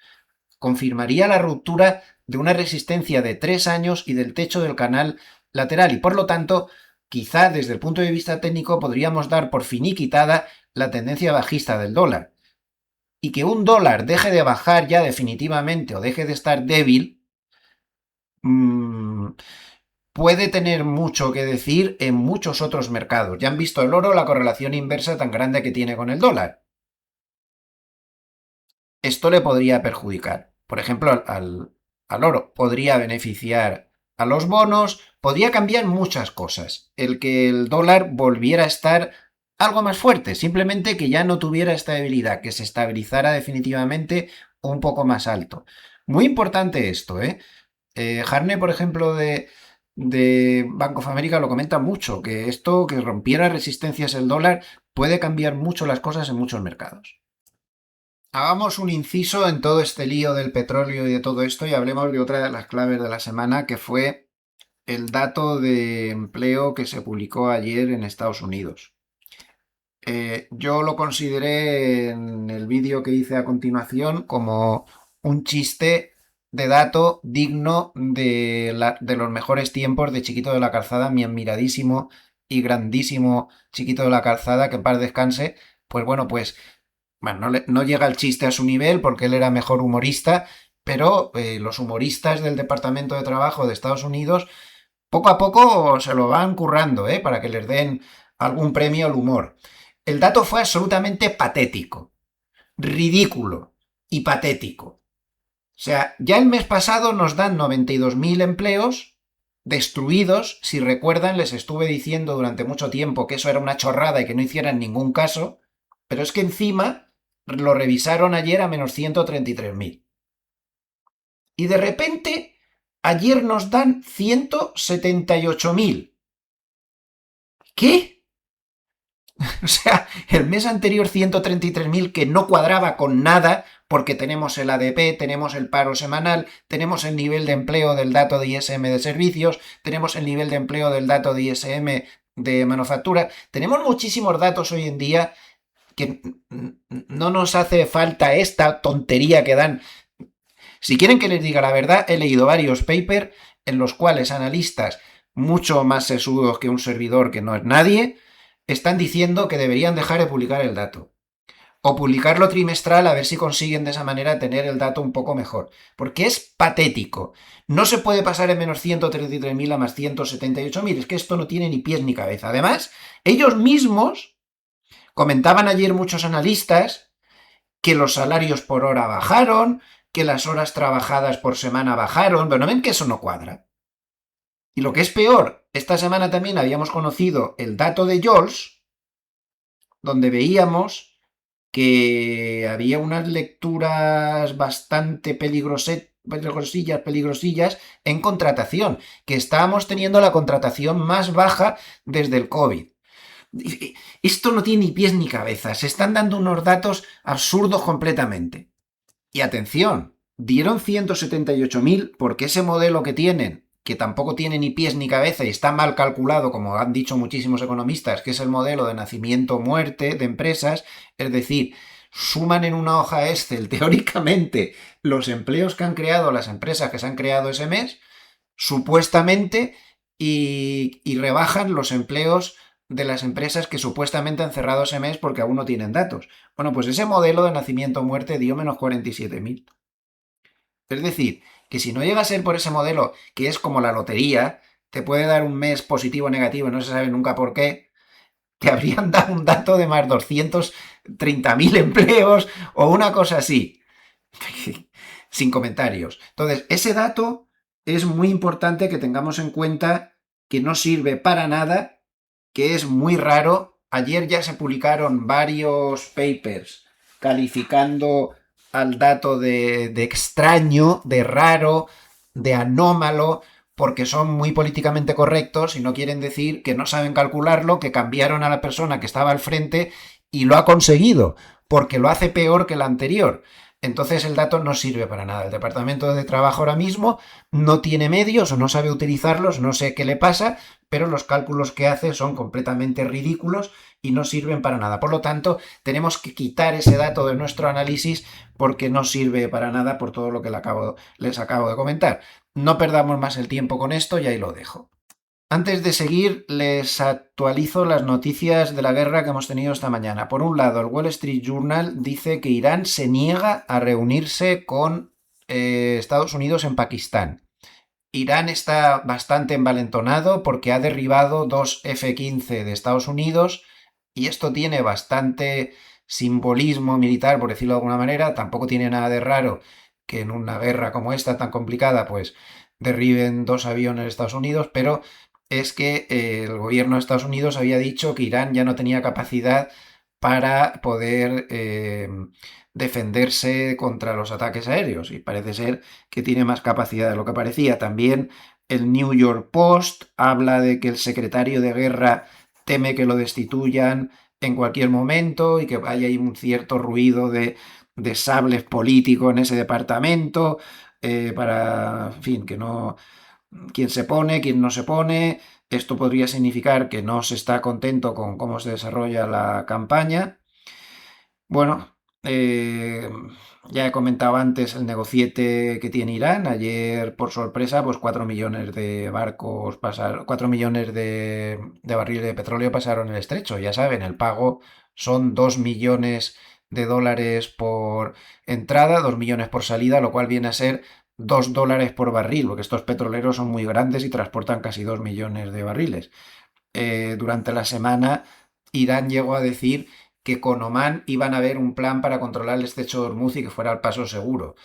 confirmaría la ruptura de una resistencia de 3 años y del techo del canal lateral. Y por lo tanto, quizá desde el punto de vista técnico podríamos dar por finiquitada la tendencia bajista del dólar. Y que un dólar deje de bajar ya definitivamente o deje de estar débil, puede tener mucho que decir en muchos otros mercados. Ya han visto el oro, la correlación inversa tan grande que tiene con el dólar. Esto le podría perjudicar. Por ejemplo, al oro. Podría beneficiar a los bonos. Podría cambiar muchas cosas. El que el dólar volviera a estar algo más fuerte. Simplemente que ya no tuviera esta debilidad. Que se estabilizara definitivamente un poco más alto. Muy importante esto, ¿eh? Harney, por ejemplo, de Bank of America lo comenta mucho, que esto, que rompiera resistencias el dólar, puede cambiar mucho las cosas en muchos mercados. Hagamos un inciso en todo este lío del petróleo y de todo esto y hablemos de otra de las claves de la semana, que fue el dato de empleo que se publicó ayer en Estados Unidos. Yo lo consideré en el vídeo que hice a continuación como un chiste de dato digno de los mejores tiempos de Chiquito de la Calzada, mi admiradísimo y grandísimo Chiquito de la Calzada, que en paz descanse. Pues bueno, pues bueno, no llega el chiste a su nivel porque él era mejor humorista, pero los humoristas del Departamento de Trabajo de Estados Unidos poco a poco se lo van currando, para que les den algún premio al humor. El dato fue absolutamente patético, ridículo y patético. O sea, ya el mes pasado nos dan 92.000 empleos destruidos. Si recuerdan, les estuve diciendo durante mucho tiempo que eso era una chorrada y que no hicieran ningún caso, pero es que encima lo revisaron ayer a menos 133.000. Y de repente, ayer nos dan 178.000. ¿Qué? O sea, el mes anterior 133.000 que no cuadraba con nada porque tenemos el ADP, tenemos el paro semanal, tenemos el nivel de empleo del dato de ISM de servicios, tenemos el nivel de empleo del dato de ISM de manufactura, tenemos muchísimos datos hoy en día que no nos hace falta esta tontería que dan. Si quieren que les diga la verdad, he leído varios papers en los cuales analistas mucho más sesudos que un servidor que no es nadie están diciendo que deberían dejar de publicar el dato. O publicarlo trimestral a ver si consiguen de esa manera tener el dato un poco mejor. Porque es patético. No se puede pasar en menos 133.000 a más 178.000. Es que esto no tiene ni pies ni cabeza. Además, ellos mismos comentaban ayer muchos analistas que los salarios por hora bajaron, que las horas trabajadas por semana bajaron. Pero no ven que eso no cuadra. Y lo que es peor, esta semana también habíamos conocido el dato de Jols, donde veíamos que había unas lecturas bastante peligrosillas en contratación, que estábamos teniendo la contratación más baja desde el COVID. Esto no tiene ni pies ni cabeza, se están dando unos datos absurdos completamente. Y atención, dieron 178.000 porque ese modelo que tienen, que tampoco tiene ni pies ni cabeza y está mal calculado, como han dicho muchísimos economistas, que es el modelo de nacimiento-muerte de empresas, es decir, suman en una hoja Excel teóricamente los empleos que han creado las empresas que se han creado ese mes, supuestamente, y rebajan los empleos de las empresas que supuestamente han cerrado ese mes porque aún no tienen datos. Bueno, pues ese modelo de nacimiento-muerte dio menos 47.000. Es decir, que si no llega a ser por ese modelo, que es como la lotería, te puede dar un mes positivo o negativo y no se sabe nunca por qué, te habrían dado un dato de más 230.000 empleos o una cosa así. Sin comentarios. Entonces, ese dato es muy importante que tengamos en cuenta, que no sirve para nada, que es muy raro. Ayer ya se publicaron varios papers calificando al dato de extraño, de raro, de anómalo, porque son muy políticamente correctos y no quieren decir que no saben calcularlo, que cambiaron a la persona que estaba al frente y lo ha conseguido, porque lo hace peor que el anterior. Entonces el dato no sirve para nada. El Departamento de Trabajo ahora mismo no tiene medios o no sabe utilizarlos, no sé qué le pasa, pero los cálculos que hace son completamente ridículos y no sirven para nada. Por lo tanto, tenemos que quitar ese dato de nuestro análisis porque no sirve para nada por todo lo que les acabo de comentar. No perdamos más el tiempo con esto y ahí lo dejo. Antes de seguir, les actualizo las noticias de la guerra que hemos tenido esta mañana. Por un lado, el Wall Street Journal dice que Irán se niega a reunirse con Estados Unidos en Pakistán. Irán está bastante envalentonado porque ha derribado dos F-15 de Estados Unidos y esto tiene bastante simbolismo militar, por decirlo de alguna manera. Tampoco tiene nada de raro que en una guerra como esta tan complicada, pues derriben dos aviones de Estados Unidos, pero es que el gobierno de Estados Unidos había dicho que Irán ya no tenía capacidad para poder defenderse contra los ataques aéreos y parece ser que tiene más capacidad de lo que parecía. También el New York Post habla de que el secretario de guerra teme que lo destituyan en cualquier momento y que haya un cierto ruido de sables políticos en ese departamento para, en fin, que no, quién se pone, quién no se pone. Esto podría significar que no se está contento con cómo se desarrolla la campaña. Bueno, ya he comentado antes el negociete que tiene Irán. Ayer, por sorpresa, pues 4 millones de barcos pasaron, 4 millones de barriles de petróleo pasaron el estrecho. Ya saben, el pago son 2 millones de dólares por entrada, 2 millones por salida, lo cual viene a ser 2 dólares por barril, porque estos petroleros son muy grandes y transportan casi 2 millones de barriles. Durante la semana, Irán llegó a decir que con Omán iban a haber un plan para controlar el estrecho de Hormuz y que fuera el paso seguro.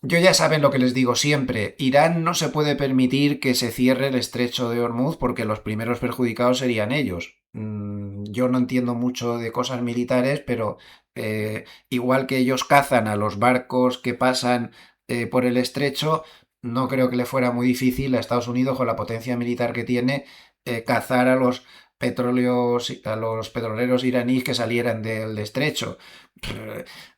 Yo ya saben lo que les digo siempre, Irán no se puede permitir que se cierre el estrecho de Hormuz porque los primeros perjudicados serían ellos. Yo no entiendo mucho de cosas militares, pero igual que ellos cazan a los barcos que pasan por el estrecho, no creo que le fuera muy difícil a Estados Unidos, con la potencia militar que tiene, cazar a los petroleros iraníes que salieran del estrecho.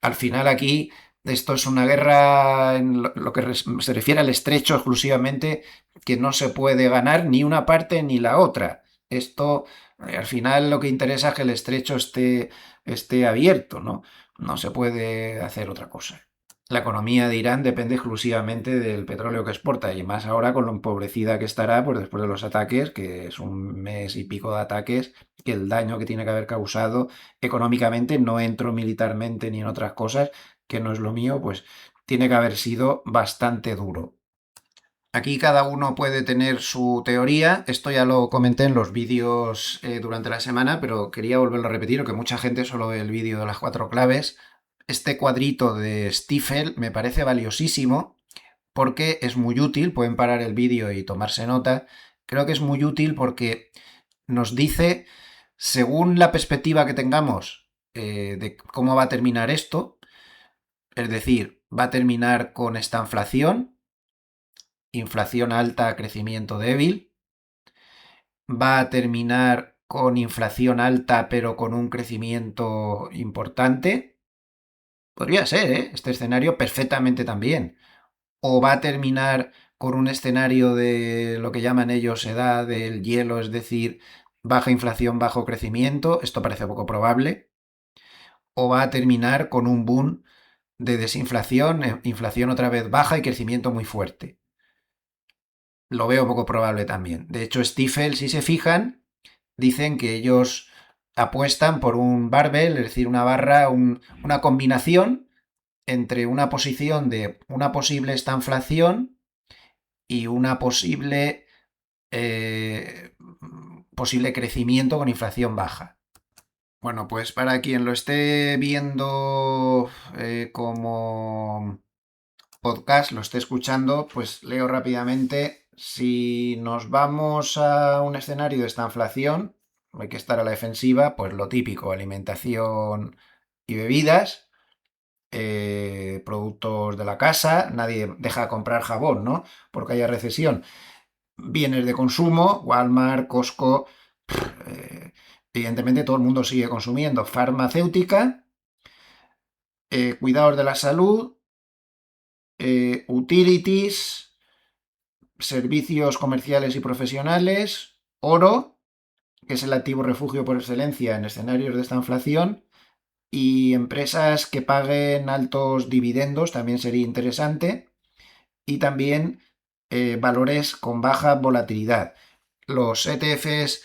Al final aquí esto es una guerra en lo que se refiere al estrecho exclusivamente, que no se puede ganar ni una parte ni la otra. Esto, al final, lo que interesa es que el estrecho esté abierto, ¿no? No se puede hacer otra cosa. La economía de Irán depende exclusivamente del petróleo que exporta y más ahora con lo empobrecida que estará pues después de los ataques, que es un mes y pico de ataques, que el daño que tiene que haber causado económicamente, no entro militarmente ni en otras cosas, que no es lo mío, pues tiene que haber sido bastante duro. Aquí cada uno puede tener su teoría. Esto ya lo comenté en los vídeos durante la semana, pero quería volverlo a repetir, porque mucha gente solo ve el vídeo de las 4 claves. Este cuadrito de Stifel me parece valiosísimo porque es muy útil. Pueden parar el vídeo y tomarse nota. Creo que es muy útil porque nos dice, según la perspectiva que tengamos de cómo va a terminar esto, es decir, va a terminar con esta inflación alta, crecimiento débil, va a terminar con inflación alta pero con un crecimiento importante. Podría ser, ¿eh? Este escenario perfectamente también. O va a terminar con un escenario de lo que llaman ellos edad del hielo, es decir, baja inflación, bajo crecimiento. Esto parece poco probable. O va a terminar con un boom de desinflación, inflación otra vez baja y crecimiento muy fuerte. Lo veo poco probable también. De hecho, Stifel, si se fijan, dicen que ellos apuestan por un barbell, es decir, una barra, una combinación entre una posición de una posible estanflación y una eh, posible crecimiento con inflación baja. Bueno, pues para quien lo esté viendo como podcast, lo esté escuchando, pues leo rápidamente. Si nos vamos a un escenario de esta inflación, hay que estar a la defensiva, pues lo típico, alimentación y bebidas, productos de la casa, nadie deja de comprar jabón, ¿no? Porque haya recesión. Bienes de consumo, Walmart, Costco, evidentemente todo el mundo sigue consumiendo. Farmacéutica, cuidados de la salud, utilities, servicios comerciales y profesionales, oro, que es el activo refugio por excelencia en escenarios de esta inflación, y empresas que paguen altos dividendos, también sería interesante, y también valores con baja volatilidad. Los ETFs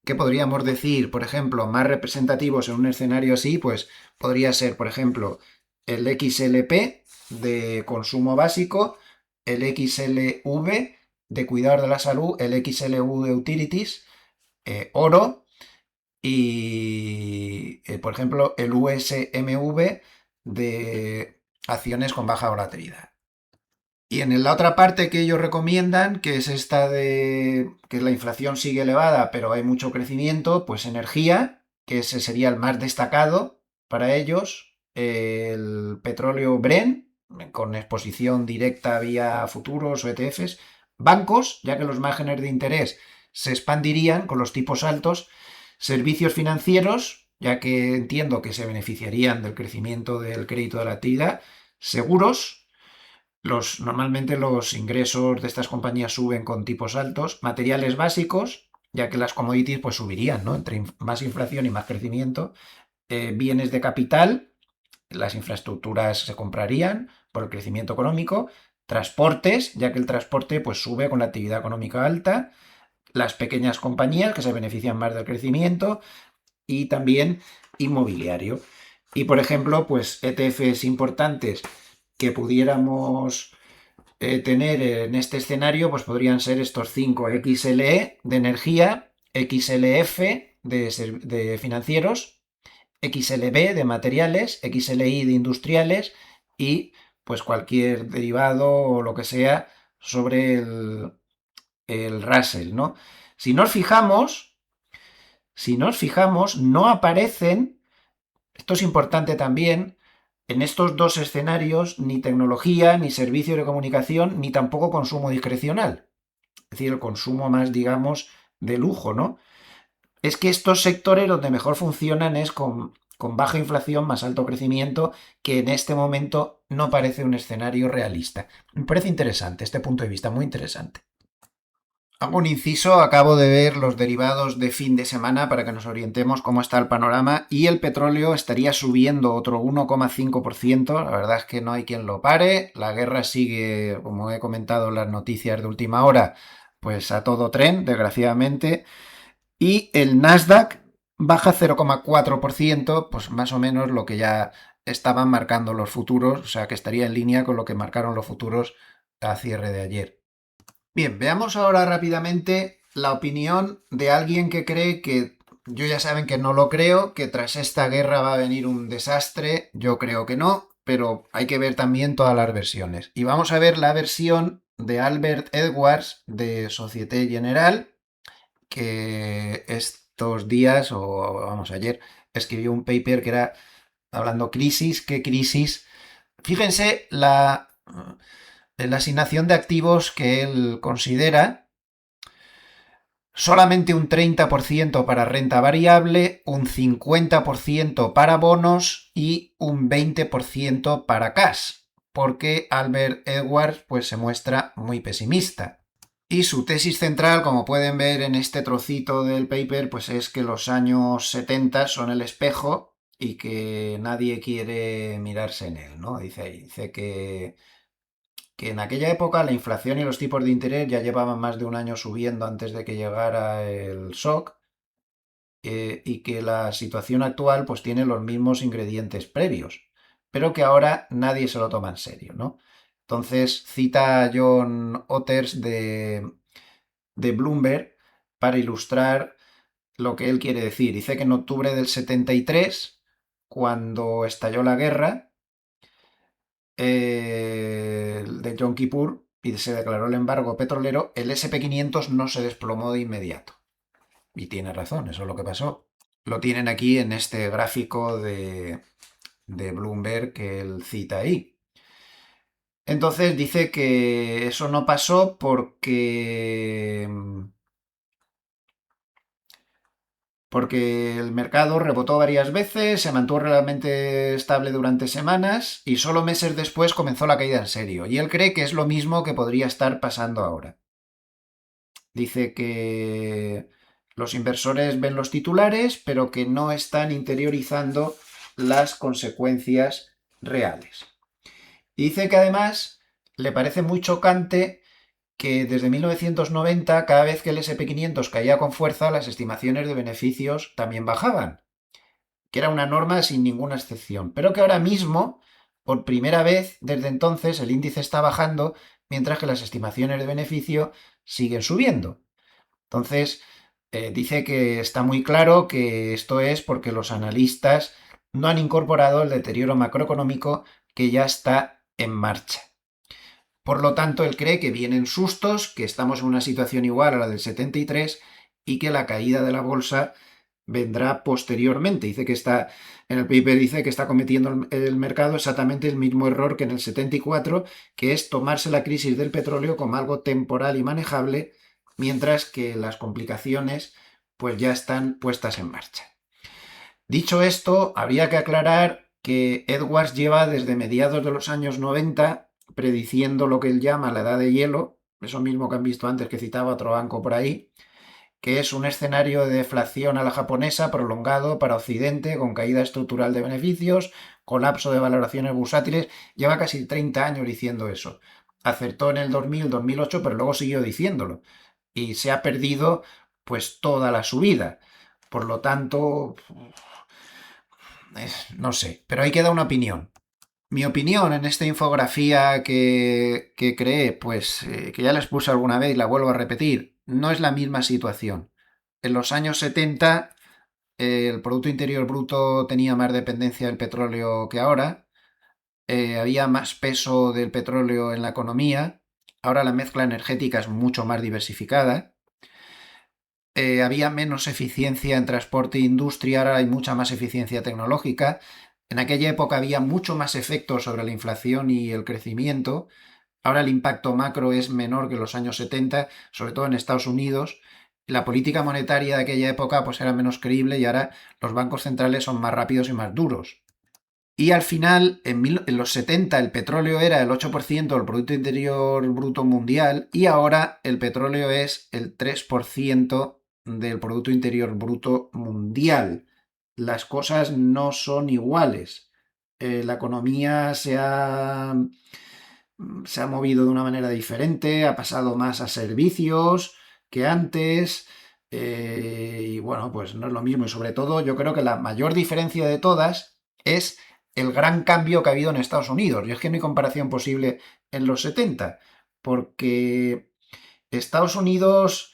que podríamos decir, por ejemplo, más representativos en un escenario así, pues podría ser, por ejemplo, el XLP de consumo básico, el XLV de cuidar de la salud, el XLV de utilities, oro y, por ejemplo, el USMV de acciones con baja volatilidad. Y en la otra parte que ellos recomiendan, que es esta de que la inflación sigue elevada, pero hay mucho crecimiento, pues energía, que ese sería el más destacado para ellos, el petróleo Brent, con exposición directa vía futuros o ETFs, bancos, ya que los márgenes de interés se expandirían con los tipos altos, servicios financieros, ya que entiendo que se beneficiarían del crecimiento del crédito de la actividad, seguros, normalmente los ingresos de estas compañías suben con tipos altos, materiales básicos, ya que las commodities pues subirían, ¿no? Entre más inflación y más crecimiento, bienes de capital, las infraestructuras se comprarían por el crecimiento económico, transportes, ya que el transporte pues sube con la actividad económica alta, las pequeñas compañías que se benefician más del crecimiento y también inmobiliario. Y por ejemplo, pues ETFs importantes que pudiéramos tener en este escenario, pues podrían ser estos 5 XLE de energía, XLF de financieros, XLB de materiales, XLI de industriales y pues cualquier derivado o lo que sea sobre el Russell, ¿no? Si nos fijamos, si nos fijamos, no aparecen, esto es importante también, en estos dos escenarios ni tecnología, ni servicio de comunicación, ni tampoco consumo discrecional. Es decir, el consumo más, digamos, de lujo, ¿no? Es que estos sectores donde mejor funcionan es con baja inflación, más alto crecimiento, que en este momento no parece un escenario realista. Me parece interesante este punto de vista, muy interesante. Hago un inciso, acabo de ver los derivados de fin de semana para que nos orientemos cómo está el panorama y el petróleo estaría subiendo otro 1,5%. La verdad es que no hay quien lo pare. La guerra sigue, como he comentado en las noticias de última hora, pues a todo tren, desgraciadamente. Y el Nasdaq baja 0,4%, pues más o menos lo que ya estaban marcando los futuros, o sea que estaría en línea con lo que marcaron los futuros a cierre de ayer. Bien, veamos ahora rápidamente la opinión de alguien que cree que, yo ya saben que no lo creo, que tras esta guerra va a venir un desastre, yo creo que no, pero hay que ver también todas las versiones. Y vamos a ver la versión de Albert Edwards de Societe Generale, que estos días, o vamos, ayer, escribió un paper que era hablando crisis, ¿qué crisis? Fíjense la asignación de activos que él considera: solamente un 30% para renta variable, un 50% para bonos y un 20% para cash, porque Albert Edwards pues, se muestra muy pesimista. Y su tesis central, como pueden ver en este trocito del paper, pues es que los años 70 son el espejo y que nadie quiere mirarse en él, ¿no? Dice que en aquella época la inflación y los tipos de interés ya llevaban más de un año subiendo antes de que llegara el shock, y que la situación actual pues tiene los mismos ingredientes previos, pero que ahora nadie se lo toma en serio, ¿no? Entonces cita a John Otters de Bloomberg para ilustrar lo que él quiere decir. Dice que en octubre del 73, cuando estalló la guerra, de Yom Kippur y se declaró el embargo petrolero, el SP500 no se desplomó de inmediato. Y tiene razón, eso es lo que pasó. Lo tienen aquí en este gráfico de Bloomberg que él cita ahí. Entonces dice que eso no pasó porque el mercado rebotó varias veces, se mantuvo realmente estable durante semanas y solo meses después comenzó la caída en serio. Y él cree que es lo mismo que podría estar pasando ahora. Dice que los inversores ven los titulares, pero que no están interiorizando las consecuencias reales. Y dice que además le parece muy chocante que desde 1990, cada vez que el SP500 caía con fuerza, las estimaciones de beneficios también bajaban, que era una norma sin ninguna excepción, pero que ahora mismo, por primera vez desde entonces, el índice está bajando, mientras que las estimaciones de beneficio siguen subiendo. Entonces, dice que está muy claro que esto es porque los analistas no han incorporado el deterioro macroeconómico que ya está en marcha. Por lo tanto, él cree que vienen sustos, que estamos en una situación igual a la del 73 y que la caída de la bolsa vendrá posteriormente. Dice que está, en el paper dice que está cometiendo el mercado exactamente el mismo error que en el 74, que es tomarse la crisis del petróleo como algo temporal y manejable, mientras que las complicaciones pues ya están puestas en marcha. Dicho esto, habría que aclarar que Edwards lleva desde mediados de los años 90 prediciendo lo que él llama la edad de hielo, eso mismo que han visto antes que citaba otro banco por ahí, que es un escenario de deflación a la japonesa prolongado para Occidente, con caída estructural de beneficios, colapso de valoraciones bursátiles. Lleva casi 30 años diciendo eso. Acertó en el 2000, 2008, pero luego siguió diciéndolo. Y se ha perdido pues toda la subida. Por lo tanto, no sé, pero ahí queda una opinión. Mi opinión en esta infografía que creé, pues que ya les puse alguna vez y la vuelvo a repetir, no es la misma situación. En los años 70 el Producto Interior Bruto tenía más dependencia del petróleo que ahora, había más peso del petróleo en la economía, ahora la mezcla energética es mucho más diversificada, había menos eficiencia en transporte e industria, ahora hay mucha más eficiencia tecnológica. En aquella época había mucho más efecto sobre la inflación y el crecimiento. Ahora el impacto macro es menor que en los años 70, sobre todo en Estados Unidos. La política monetaria de aquella época pues era menos creíble y ahora los bancos centrales son más rápidos y más duros. Y al final, en los 70, el petróleo era el 8% del Producto Interior Bruto Mundial y ahora el petróleo es el 3% del Producto Interior Bruto Mundial. Las cosas no son iguales. La economía se ha movido de una manera diferente, ha pasado más a servicios que antes. Y bueno, pues no es lo mismo. Y sobre todo, yo creo que la mayor diferencia de todas es el gran cambio que ha habido en Estados Unidos. Y es que no hay comparación posible en los 70, porque Estados Unidos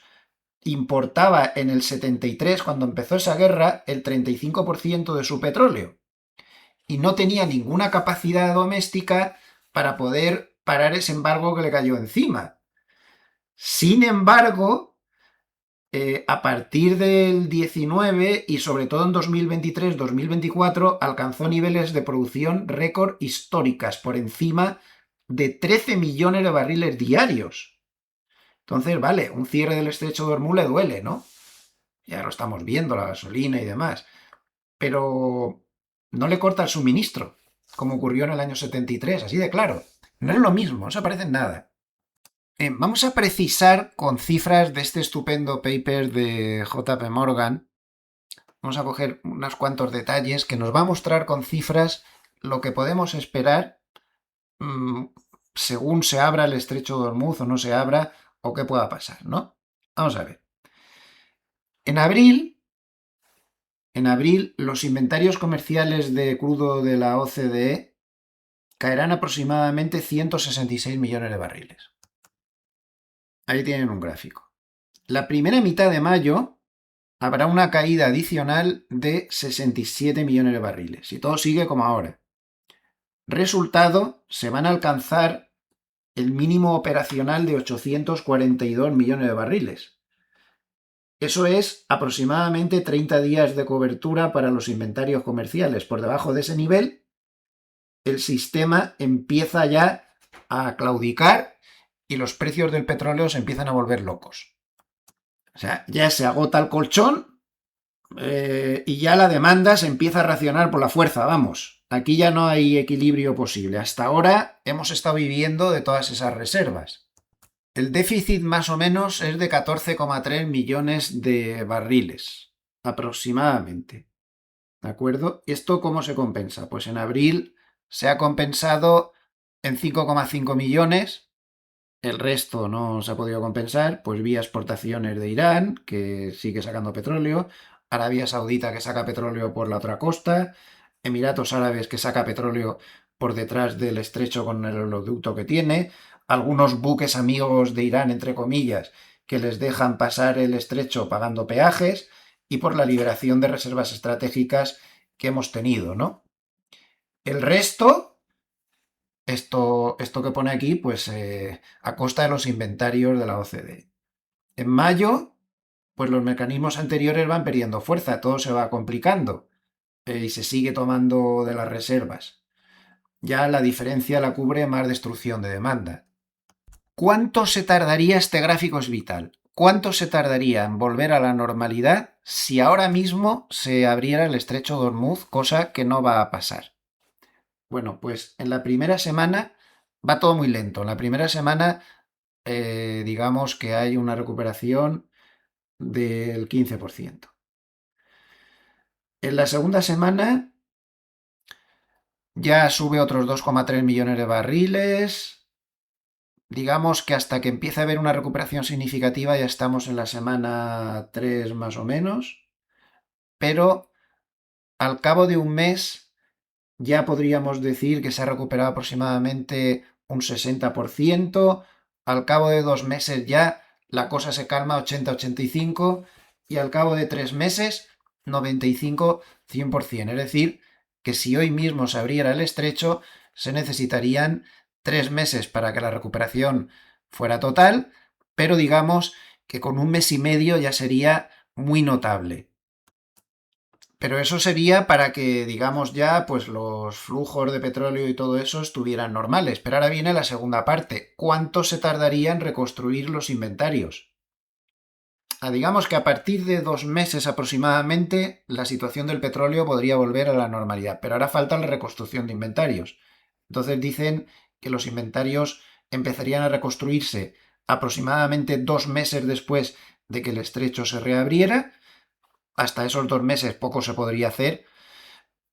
importaba en el 73, cuando empezó esa guerra, el 35% de su petróleo y no tenía ninguna capacidad doméstica para poder parar ese embargo que le cayó encima. Sin embargo, a partir del 19 y sobre todo en 2023-2024 alcanzó niveles de producción récord históricas por encima de 13 millones de barriles diarios. Entonces, vale, un cierre del estrecho de Hormuz le duele, ¿no? Ya lo estamos viendo, la gasolina y demás. Pero no le corta el suministro, como ocurrió en el año 73, así de claro. No es lo mismo, no se parece en nada. Vamos a precisar con cifras de este estupendo paper de JP Morgan. Vamos a coger unos cuantos detalles que nos va a mostrar con cifras lo que podemos esperar según se abra el estrecho de Hormuz o no se abra o qué pueda pasar, ¿no? Vamos a ver. En abril, los inventarios comerciales de crudo de la OCDE caerán aproximadamente 166 millones de barriles. Ahí tienen un gráfico. La primera mitad de mayo habrá una caída adicional de 67 millones de barriles, si todo sigue como ahora. Resultado, se van a alcanzar el mínimo operacional de 842 millones de barriles. Eso es aproximadamente 30 días de cobertura para los inventarios comerciales. Por debajo de ese nivel, el sistema empieza ya a claudicar y los precios del petróleo se empiezan a volver locos. O sea, ya se agota el colchón y ya la demanda se empieza a racionar por la fuerza, vamos. Aquí ya no hay equilibrio posible. Hasta ahora hemos estado viviendo de todas esas reservas. El déficit más o menos es de 14,3 millones de barriles, aproximadamente. ¿De acuerdo? ¿Esto cómo se compensa? Pues en abril se ha compensado en 5,5 millones. El resto no se ha podido compensar, pues vía exportaciones de Irán, que sigue sacando petróleo, Arabia Saudita que saca petróleo por la otra costa, Emiratos Árabes que saca petróleo por detrás del estrecho con el oleoducto que tiene, algunos buques amigos de Irán, entre comillas, que les dejan pasar el estrecho pagando peajes, y por la liberación de reservas estratégicas que hemos tenido, ¿no? El resto, esto que pone aquí, pues a costa de los inventarios de la OCDE. En mayo, pues los mecanismos anteriores van perdiendo fuerza, todo se va complicando y se sigue tomando de las reservas. Ya la diferencia la cubre más destrucción de demanda. ¿Cuánto se tardaría, este gráfico es vital, cuánto se tardaría en volver a la normalidad si ahora mismo se abriera el estrecho de Hormuz, cosa que no va a pasar? Bueno, pues en la primera semana va todo muy lento. En la primera semana, digamos que hay una recuperación del 15%. En la segunda semana ya sube otros 2,3 millones de barriles. Digamos que hasta que empiece a haber una recuperación significativa ya estamos en la semana 3 más o menos. Pero al cabo de un mes ya podríamos decir que se ha recuperado aproximadamente un 60%. Al cabo de 2 meses ya la cosa se calma 80-85%, y al cabo de 3 meses 95-100%. Es decir, que si hoy mismo se abriera el estrecho, se necesitarían 3 meses para que la recuperación fuera total, pero digamos que con un mes y medio ya sería muy notable. Pero eso sería para que, digamos, ya, pues los flujos de petróleo y todo eso estuvieran normales. Pero ahora viene la segunda parte. ¿Cuánto se tardaría en reconstruir los inventarios? Digamos que a partir de 2 meses aproximadamente, la situación del petróleo podría volver a la normalidad. Pero ahora falta la reconstrucción de inventarios. Entonces dicen que los inventarios empezarían a reconstruirse aproximadamente 2 meses después de que el estrecho se reabriera. Hasta esos 2 meses poco se podría hacer.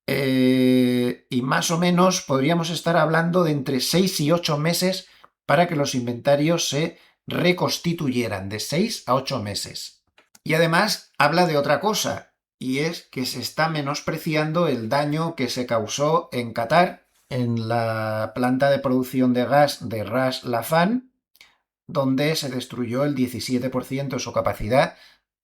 Y más o menos podríamos estar hablando de entre 6 y 8 meses para que los inventarios se reconstituyeran, de 6 a 8 meses. Y además habla de otra cosa, y es que se está menospreciando el daño que se causó en Qatar, en la planta de producción de gas de Ras Laffan, donde se destruyó el 17% de su capacidad.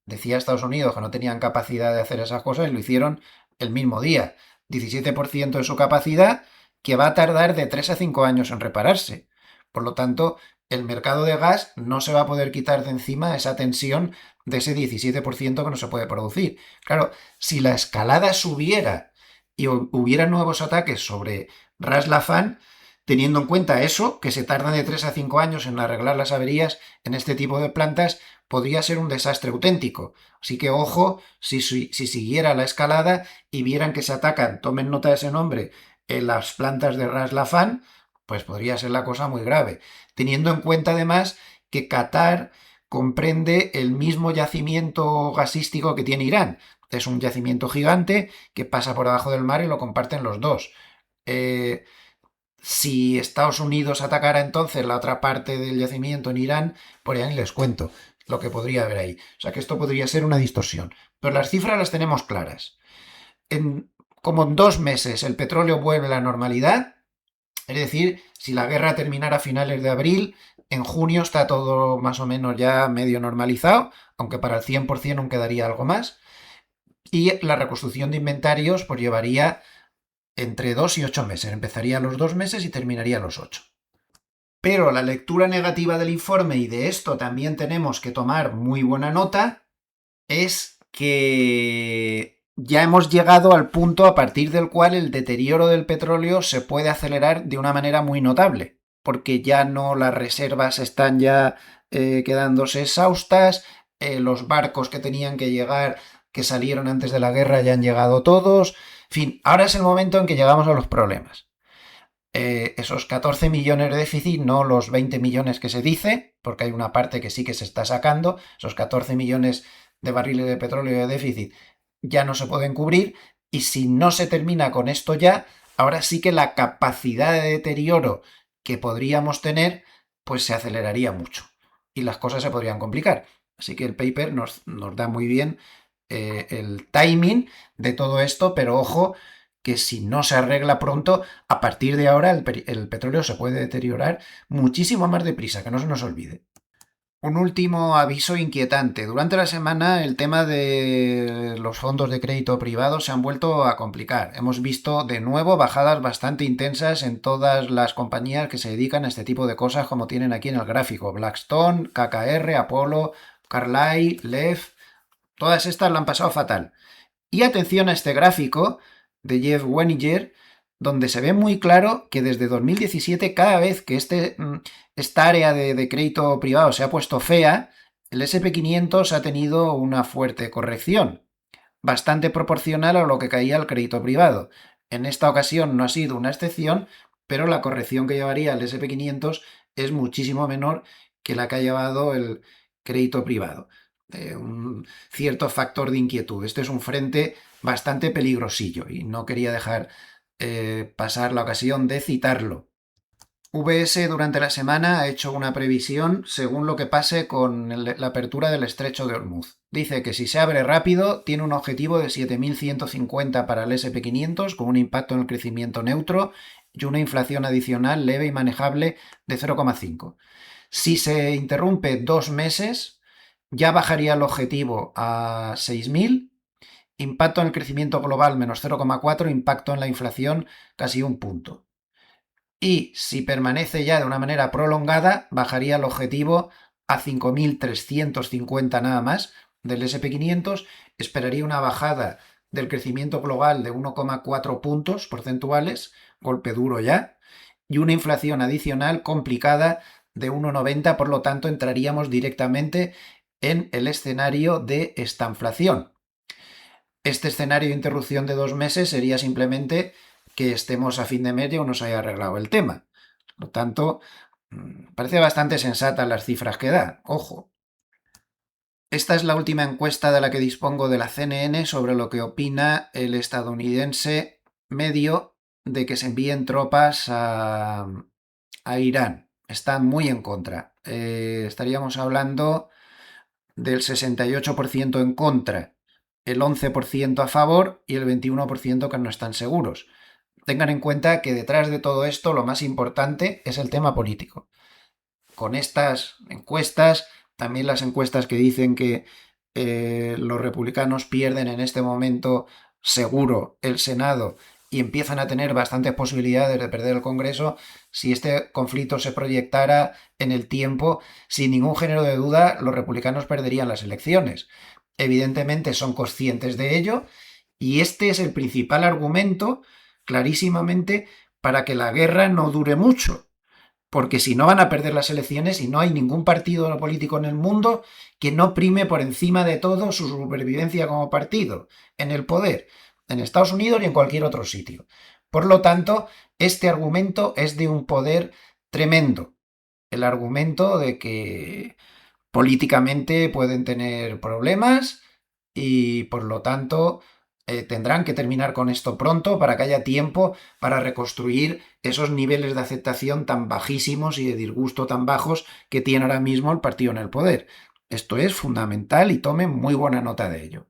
Decía Estados Unidos que no tenían capacidad de hacer esas cosas y lo hicieron el mismo día. 17% de su capacidad, que va a tardar de 3 a 5 años en repararse. Por lo tanto, el mercado de gas no se va a poder quitar de encima esa tensión de ese 17% que no se puede producir. Claro, si la escalada subiera y hubiera nuevos ataques sobre Ras Laffan, teniendo en cuenta eso, que se tardan de 3 a 5 años en arreglar las averías en este tipo de plantas, podría ser un desastre auténtico. Así que ojo, si siguiera la escalada y vieran que se atacan, tomen nota de ese nombre, en las plantas de Ras Laffan, pues podría ser la cosa muy grave. Teniendo en cuenta además que Qatar comprende el mismo yacimiento gasístico que tiene Irán. Es un yacimiento gigante que pasa por debajo del mar y lo comparten los dos. Si Estados Unidos atacara entonces la otra parte del yacimiento en Irán, por ahí les cuento lo que podría haber ahí. O sea que esto podría ser una distorsión. Pero las cifras las tenemos claras. Como en 2 meses el petróleo vuelve a la normalidad, es decir, si la guerra terminara a finales de abril, en junio está todo más o menos ya medio normalizado, aunque para el 100% aún quedaría algo más. Y la reconstrucción de inventarios pues llevaría entre 2 y 8 meses. Empezaría a los 2 meses y terminaría a los 8. Pero la lectura negativa del informe, y de esto también tenemos que tomar muy buena nota, es que ya hemos llegado al punto a partir del cual el deterioro del petróleo se puede acelerar de una manera muy notable, porque ya no las reservas están ya quedándose exhaustas, los barcos que tenían que llegar, que salieron antes de la guerra, ya han llegado todos. En fin, ahora es el momento en que llegamos a los problemas. Esos 14 millones de déficit, no los 20 millones que se dice, porque hay una parte que sí que se está sacando, esos 14 millones de barriles de petróleo de déficit ya no se pueden cubrir, y si no se termina con esto ya, ahora sí que la capacidad de deterioro que podríamos tener, pues se aceleraría mucho y las cosas se podrían complicar. Así que el paper nos da muy bien el timing de todo esto, pero ojo, que si no se arregla pronto, a partir de ahora el petróleo se puede deteriorar muchísimo más deprisa, que no se nos olvide. Un último aviso inquietante. Durante la semana el tema de los fondos de crédito privado se han vuelto a complicar. Hemos visto de nuevo bajadas bastante intensas en todas las compañías que se dedican a este tipo de cosas, como tienen aquí en el gráfico. Blackstone, KKR, Apollo, Carlyle, Lev, todas estas la han pasado fatal. Y atención a este gráfico de Jeff Weniger, donde se ve muy claro que desde 2017, cada vez que esta área de crédito privado se ha puesto fea, el SP500 ha tenido una fuerte corrección, bastante proporcional a lo que caía el crédito privado. En esta ocasión no ha sido una excepción, pero la corrección que llevaría el SP500 es muchísimo menor que la que ha llevado el crédito privado. Un cierto factor de inquietud. Este es un frente bastante peligrosillo y no quería dejar pasar la ocasión de citarlo. VS durante la semana ha hecho una previsión según lo que pase con la apertura del estrecho de Hormuz. Dice que si se abre rápido, tiene un objetivo de 7.150 para el SP500 con un impacto en el crecimiento neutro y una inflación adicional leve y manejable de 0,5. Si se interrumpe 2 meses, ya bajaría el objetivo a 6.000, impacto en el crecimiento global menos 0,4, impacto en la inflación casi un punto. Y si permanece ya de una manera prolongada, bajaría el objetivo a 5.350 nada más del SP500, esperaría una bajada del crecimiento global de 1,4 puntos porcentuales, golpe duro ya, y una inflación adicional complicada de 1,90, por lo tanto entraríamos directamente en el escenario de estanflación. Este escenario de interrupción de 2 meses sería simplemente que estemos a fin de mes y aún no se haya arreglado el tema. Por lo tanto, parece bastante sensata las cifras que da. Ojo. Esta es la última encuesta de la que dispongo de la CNN sobre lo que opina el estadounidense medio de que se envíen tropas a Irán. Está muy en contra. Estaríamos hablando del 68% en contra, el 11% a favor y el 21% que no están seguros. Tengan en cuenta que detrás de todo esto lo más importante es el tema político. Con estas encuestas, también las encuestas que dicen que los republicanos pierden en este momento seguro el Senado y empiezan a tener bastantes posibilidades de perder el Congreso, si este conflicto se proyectara en el tiempo, sin ningún género de duda, los republicanos perderían las elecciones. Evidentemente son conscientes de ello y este es el principal argumento, clarísimamente, para que la guerra no dure mucho. Porque si no van a perder las elecciones y no hay ningún partido político en el mundo que no prime por encima de todo su supervivencia como partido en el poder, en Estados Unidos y en cualquier otro sitio. Por lo tanto, este argumento es de un poder tremendo. El argumento de que políticamente pueden tener problemas y por lo tanto tendrán que terminar con esto pronto para que haya tiempo para reconstruir esos niveles de aceptación tan bajísimos y de disgusto tan bajos que tiene ahora mismo el partido en el poder. Esto es fundamental y tomen muy buena nota de ello.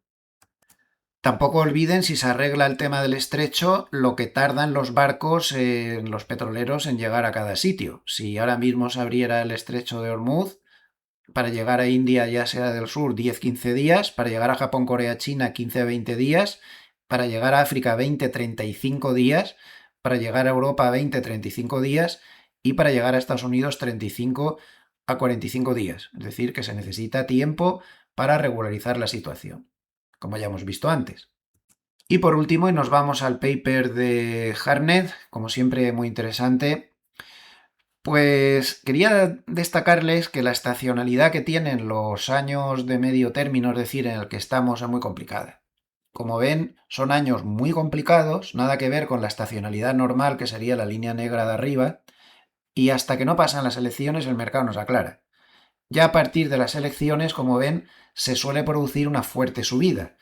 Tampoco olviden, si se arregla el tema del estrecho, lo que tardan los barcos, los petroleros, en llegar a cada sitio. Si ahora mismo se abriera el estrecho de Hormuz, para llegar a India y Asia del Sur 10-15 días, para llegar a Japón, Corea, China 15-20 días, para llegar a África 20-35 días, para llegar a Europa 20-35 días y para llegar a Estados Unidos 35 a 45 días. Es decir, que se necesita tiempo para regularizar la situación, como ya hemos visto antes. Y por último, y nos vamos al paper de Harnett, como siempre muy interesante, Pues quería destacarles que la estacionalidad que tienen los años de medio término, es decir, en el que estamos, es muy complicada. Como ven, son años muy complicados, nada que ver con la estacionalidad normal, que sería la línea negra de arriba, y hasta que no pasan las elecciones el mercado nos aclara. Ya a partir de las elecciones, como ven, se suele producir una fuerte subida.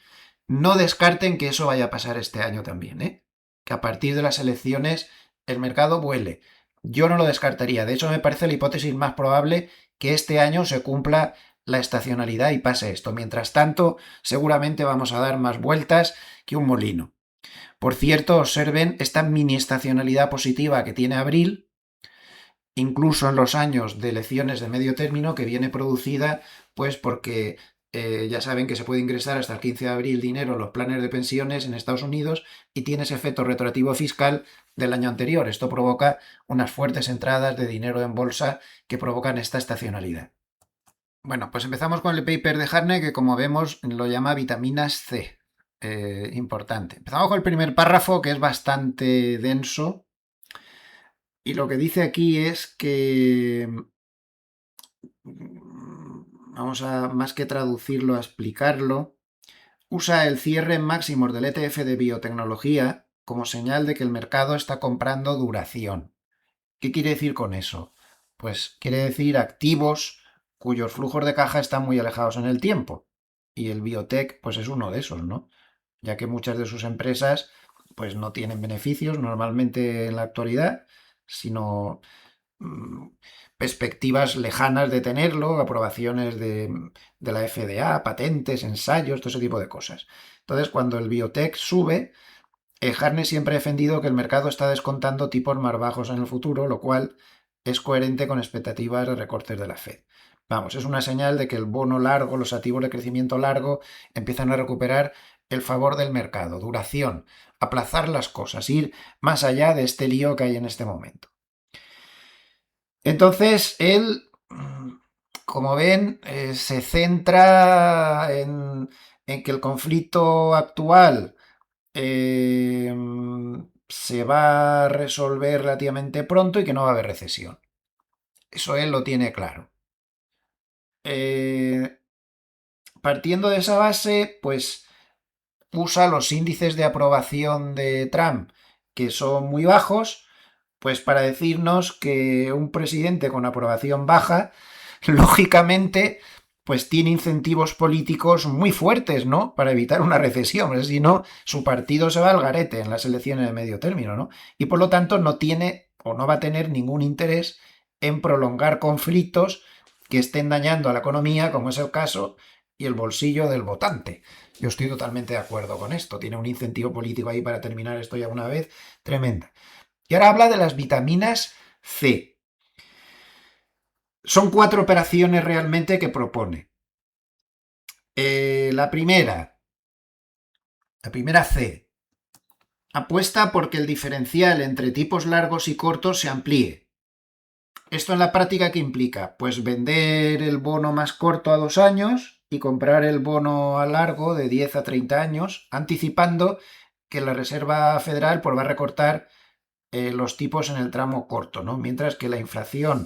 No descarten que eso vaya a pasar este año también, ¿eh? Que a partir de las elecciones el mercado vuele. Yo no lo descartaría. De hecho, me parece la hipótesis más probable que este año se cumpla la estacionalidad y pase esto. Mientras tanto, seguramente vamos a dar más vueltas que un molino. Por cierto, observen esta mini estacionalidad positiva que tiene abril, incluso en los años de elecciones de medio término, que viene producida pues porque ya saben que se puede ingresar hasta el 15 de abril dinero en los planes de pensiones en Estados Unidos y tiene ese efecto retroactivo fiscal del año anterior. Esto provoca unas fuertes entradas de dinero en bolsa que provocan esta estacionalidad. Bueno, pues empezamos con el paper de Harney, que como vemos lo llama vitaminas C. Importante. Empezamos con el primer párrafo, que es bastante denso. Y lo que dice aquí es que, vamos a, más que traducirlo, a explicarlo, usa el cierre en máximos del ETF de biotecnología como señal de que el mercado está comprando duración. ¿Qué quiere decir con eso? Pues quiere decir activos cuyos flujos de caja están muy alejados en el tiempo. Y el biotech, pues es uno de esos, ¿no? Ya que muchas de sus empresas, pues no tienen beneficios normalmente en la actualidad, sino mm, perspectivas lejanas de tenerlo, aprobaciones de la FDA, patentes, ensayos, todo ese tipo de cosas. Entonces, cuando el biotech sube, Harney siempre ha defendido que el mercado está descontando tipos más bajos en el futuro, lo cual es coherente con expectativas de recortes de la Fed. Vamos, es una señal de que el bono largo, los activos de crecimiento largo, empiezan a recuperar el favor del mercado, duración, aplazar las cosas, ir más allá de este lío que hay en este momento. Entonces, él, como ven, se centra en que el conflicto actual eh, se va a resolver relativamente pronto y que no va a haber recesión. Eso él lo tiene claro. Eh, Partiendo de esa base, pues usa los índices de aprobación de Trump, que son muy bajos, pues para decirnos que un presidente con aprobación baja, lógicamente, pues tiene incentivos políticos muy fuertes, ¿no? Para evitar una recesión. Si no, su partido se va al garete en las elecciones de medio término, ¿no? Y por lo tanto no tiene o no va a tener ningún interés en prolongar conflictos que estén dañando a la economía, como es el caso, y el bolsillo del votante. Yo estoy totalmente de acuerdo con esto. Tiene un incentivo político ahí para terminar esto ya una vez tremenda. Y ahora habla de las vitaminas C. Son 4 operaciones realmente que propone. La primera C, apuesta porque el diferencial entre tipos largos y cortos se amplíe. ¿Esto en la práctica qué implica? Pues vender el bono más corto a 2 años y comprar el bono a largo de 10 a 30 años, anticipando que la Reserva Federal pues, va a recortar los tipos en el tramo corto, ¿no? Mientras que la inflación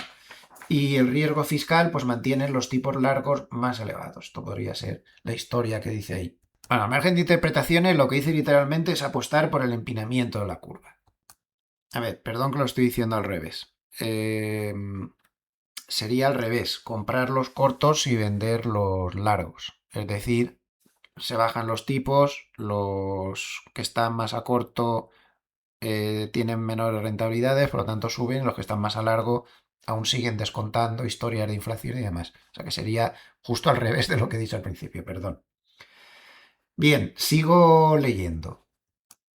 y el riesgo fiscal pues mantienen los tipos largos más elevados. Esto podría ser la historia que dice ahí. Bueno, al margen de interpretaciones, lo que dice literalmente es apostar por el empinamiento de la curva. A ver, perdón que lo estoy diciendo al revés. Sería al revés, comprar los cortos y vender los largos. Es decir, se bajan los tipos, los que están más a corto tienen menores rentabilidades, por lo tanto suben, los que están más a largo aún siguen descontando historias de inflación y demás. O sea que sería justo al revés de lo que he dicho al principio, perdón. Bien, sigo leyendo.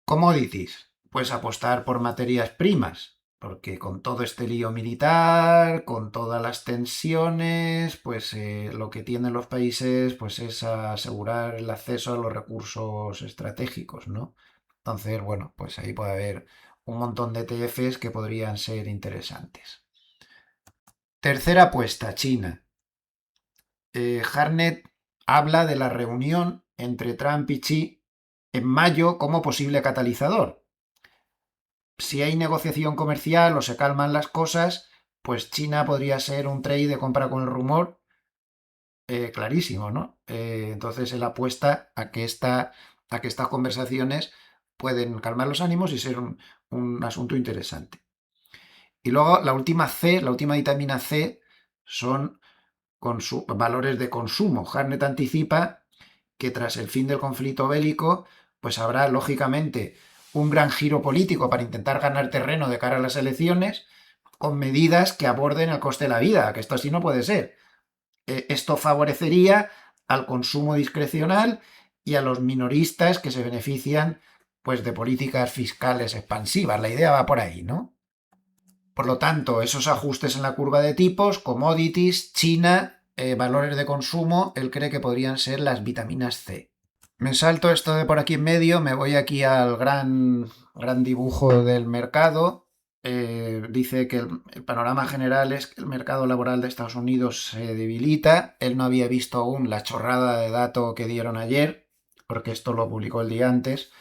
Commodities, pues apostar por materias primas, porque con todo este lío militar, con todas las tensiones, pues lo que tienen los países pues es asegurar el acceso a los recursos estratégicos, ¿no? Entonces, bueno, pues ahí puede haber un montón de ETFs que podrían ser interesantes. Tercera apuesta, China. Harnett habla de la reunión entre Trump y Xi en mayo como posible catalizador. Si hay negociación comercial o se calman las cosas, pues China podría ser un trade de compra con el rumor clarísimo, ¿no? Entonces él apuesta a que estas conversaciones pueden calmar los ánimos y ser un asunto interesante. Y luego la última C, la última vitamina C, son valores de consumo. Harnett anticipa que tras el fin del conflicto bélico, pues habrá lógicamente un gran giro político para intentar ganar terreno de cara a las elecciones con medidas que aborden el coste de la vida, que esto así no puede ser. Esto favorecería al consumo discrecional y a los minoristas que se benefician pues de políticas fiscales expansivas. La idea va por ahí, ¿no? Por lo tanto, esos ajustes en la curva de tipos, commodities, China, valores de consumo, él cree que podrían ser las vitaminas C. Me salto esto de por aquí en medio, me voy aquí al gran dibujo del mercado. Dice que el panorama general es que el mercado laboral de Estados Unidos se debilita. Él no había visto aún la chorrada de dato que dieron ayer, porque esto lo publicó el día antes,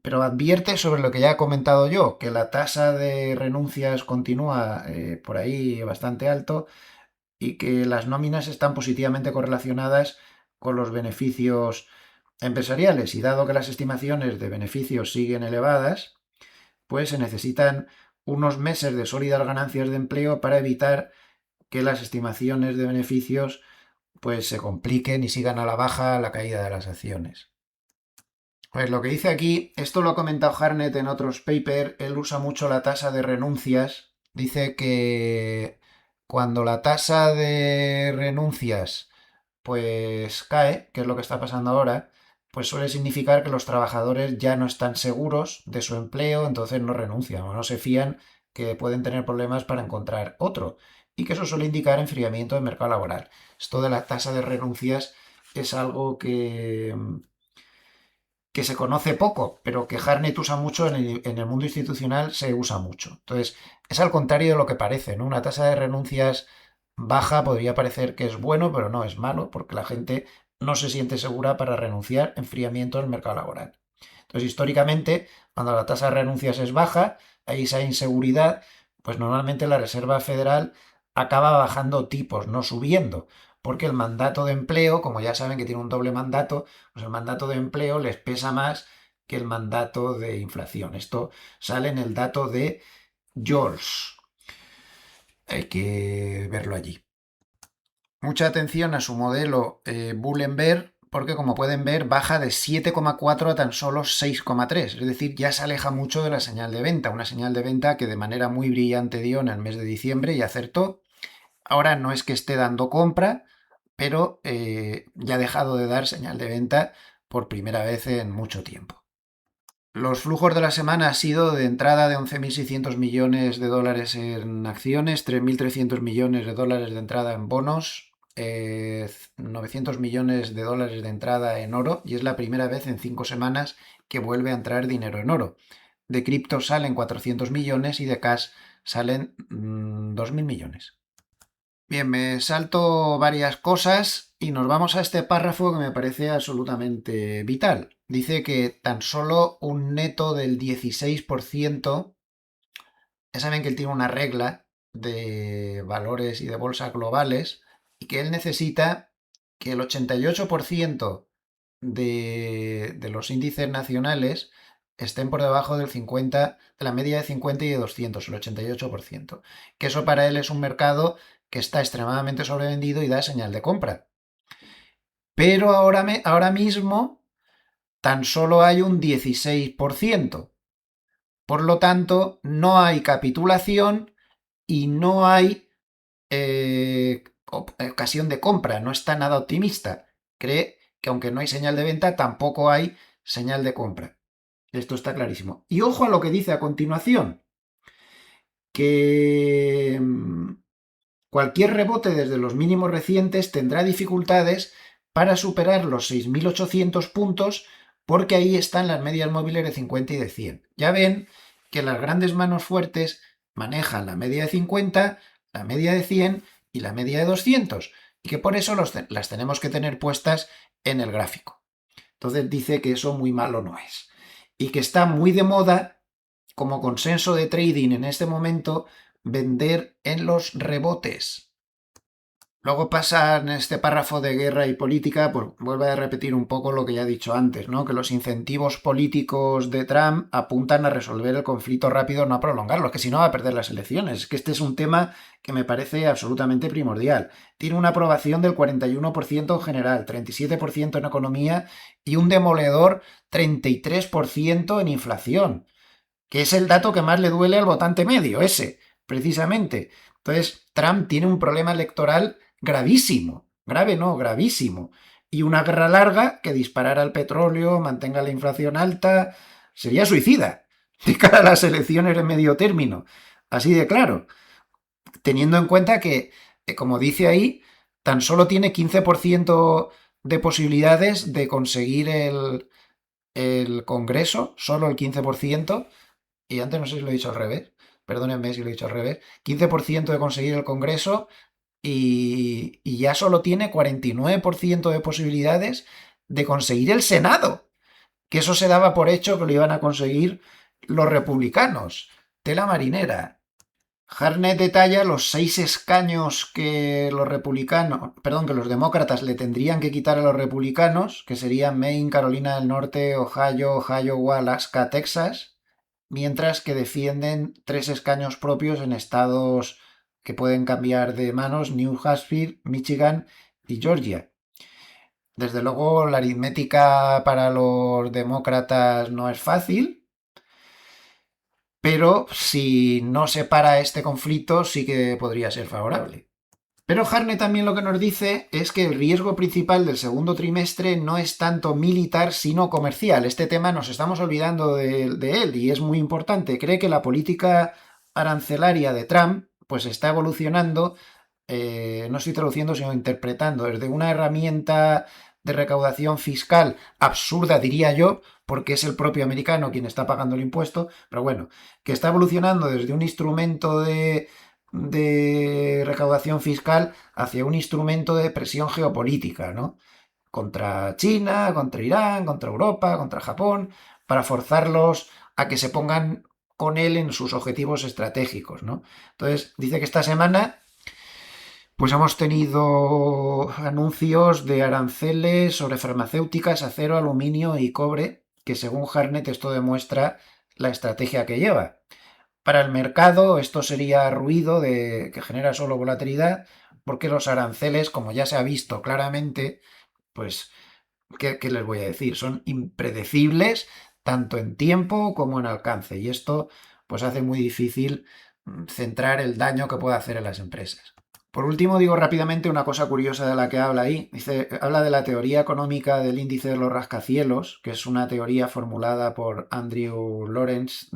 pero advierte sobre lo que ya he comentado yo, que la tasa de renuncias continúa por ahí bastante alto y que las nóminas están positivamente correlacionadas con los beneficios empresariales. Y dado que las estimaciones de beneficios siguen elevadas, pues se necesitan unos meses de sólidas ganancias de empleo para evitar que las estimaciones de beneficios pues se compliquen y sigan a la baja la caída de las acciones. Pues lo que dice aquí, esto lo ha comentado Harnett en otros papers, él usa mucho la tasa de renuncias. Dice que cuando la tasa de renuncias pues cae, que es lo que está pasando ahora, pues suele significar que los trabajadores ya no están seguros de su empleo, entonces no renuncian o no se fían que pueden tener problemas para encontrar otro. Y que eso suele indicar enfriamiento del mercado laboral. Esto de la tasa de renuncias es algo que se conoce poco, pero que Harnett usa mucho en el mundo institucional, se usa mucho. Entonces, es al contrario de lo que parece, ¿no? Una tasa de renuncias baja podría parecer que es bueno, pero no, es malo, porque la gente no se siente segura para renunciar, enfriamiento del mercado laboral. Entonces, históricamente, cuando la tasa de renuncias es baja, hay esa inseguridad, pues normalmente la Reserva Federal acaba bajando tipos, no subiendo, porque el mandato de empleo, como ya saben que tiene un doble mandato, pues el mandato de empleo les pesa más que el mandato de inflación. Esto sale en el dato de George. Hay que verlo allí. Mucha atención a su modelo Bullenberg, porque como pueden ver baja de 7,4 a tan solo 6,3, es decir, ya se aleja mucho de la señal de venta, una señal de venta que de manera muy brillante dio en el mes de diciembre y acertó. Ahora no es que esté dando compra, pero ya ha dejado de dar señal de venta por primera vez en mucho tiempo. Los flujos de la semana han sido de entrada de 11.600 millones de dólares en acciones, 3.300 millones de dólares de entrada en bonos, 900 millones de dólares de entrada en oro, y es la primera vez en 5 semanas que vuelve a entrar dinero en oro. De cripto salen 400 millones y de cash salen 2.000 millones. Bien, me salto varias cosas y nos vamos a este párrafo que me parece absolutamente vital. Dice que tan solo un neto del 16%, ya saben que él tiene una regla de valores y de bolsa globales y que él necesita que el 88% de los índices nacionales estén por debajo del 50, de la media de 50 y de 200, el 88%. Que eso para él es un mercado que está extremadamente sobrevendido y da señal de compra. Pero ahora mismo tan solo hay un 16%. Por lo tanto, no hay capitulación y no hay ocasión de compra. No está nada optimista. Cree que aunque no hay señal de venta, tampoco hay señal de compra. Esto está clarísimo. Y ojo a lo que dice a continuación, que cualquier rebote desde los mínimos recientes tendrá dificultades para superar los 6.800 puntos porque ahí están las medias móviles de 50 y de 100. Ya ven que las grandes manos fuertes manejan la media de 50, la media de 100 y la media de 200 y que por eso las tenemos que tener puestas en el gráfico. Entonces dice que eso muy malo no es y que está muy de moda como consenso de trading en este momento vender en los rebotes. Luego pasa en este párrafo de guerra y política, pues vuelve a repetir un poco lo que ya he dicho antes, ¿no? Que los incentivos políticos de Trump apuntan a resolver el conflicto rápido, no a prolongarlo, que si no va a perder las elecciones. Es que este es un tema que me parece absolutamente primordial. Tiene una aprobación del 41% en general, 37% en economía y un demoledor 33% en inflación, que es el dato que más le duele al votante medio, ese, precisamente. Entonces, Trump tiene un problema electoral gravísimo, grave no, gravísimo. Y una guerra larga que disparara el petróleo, mantenga la inflación alta, sería suicida de cara a las elecciones de medio término. Así de claro, teniendo en cuenta que, como dice ahí, tan solo tiene 15% de posibilidades de conseguir el Congreso, solo el 15%, y antes no sé si lo he dicho al revés, perdónenme si lo he dicho al revés, 15% de conseguir el Congreso y ya solo tiene 49% de posibilidades de conseguir el Senado, que eso se daba por hecho que lo iban a conseguir los republicanos. Tela marinera. Harnett detalla los 6 escaños que los republicanos, perdón, que los demócratas le tendrían que quitar a los republicanos, que serían Maine, Carolina del Norte, Ohio, Iowa, Alaska, Texas, mientras que defienden 3 escaños propios en estados que pueden cambiar de manos: New Hampshire, Michigan y Georgia. Desde luego, la aritmética para los demócratas no es fácil, pero si no se para este conflicto, sí que podría ser favorable. Pero Harnett también lo que nos dice es que el riesgo principal del segundo trimestre no es tanto militar, sino comercial. Este tema nos estamos olvidando de él y es muy importante. Cree que la política arancelaria de Trump pues está evolucionando, no estoy traduciendo, sino interpretando, desde una herramienta de recaudación fiscal absurda, diría yo, porque es el propio americano quien está pagando el impuesto, pero bueno, que está evolucionando desde un instrumento de recaudación fiscal hacia un instrumento de presión geopolítica, ¿no? Contra China, contra Irán, contra Europa, contra Japón, para forzarlos a que se pongan con él en sus objetivos estratégicos, ¿no? Entonces, dice que esta semana pues hemos tenido anuncios de aranceles sobre farmacéuticas, acero, aluminio y cobre, que según Harnett esto demuestra la estrategia que lleva. Para el mercado esto sería ruido que genera solo volatilidad, porque los aranceles, como ya se ha visto claramente, pues, ¿qué les voy a decir? Son impredecibles tanto en tiempo como en alcance, y esto pues hace muy difícil centrar el daño que puede hacer en las empresas. Por último, digo rápidamente una cosa curiosa de la que habla ahí. Habla de la teoría económica del índice de los rascacielos, que es una teoría formulada por Andrew Lawrence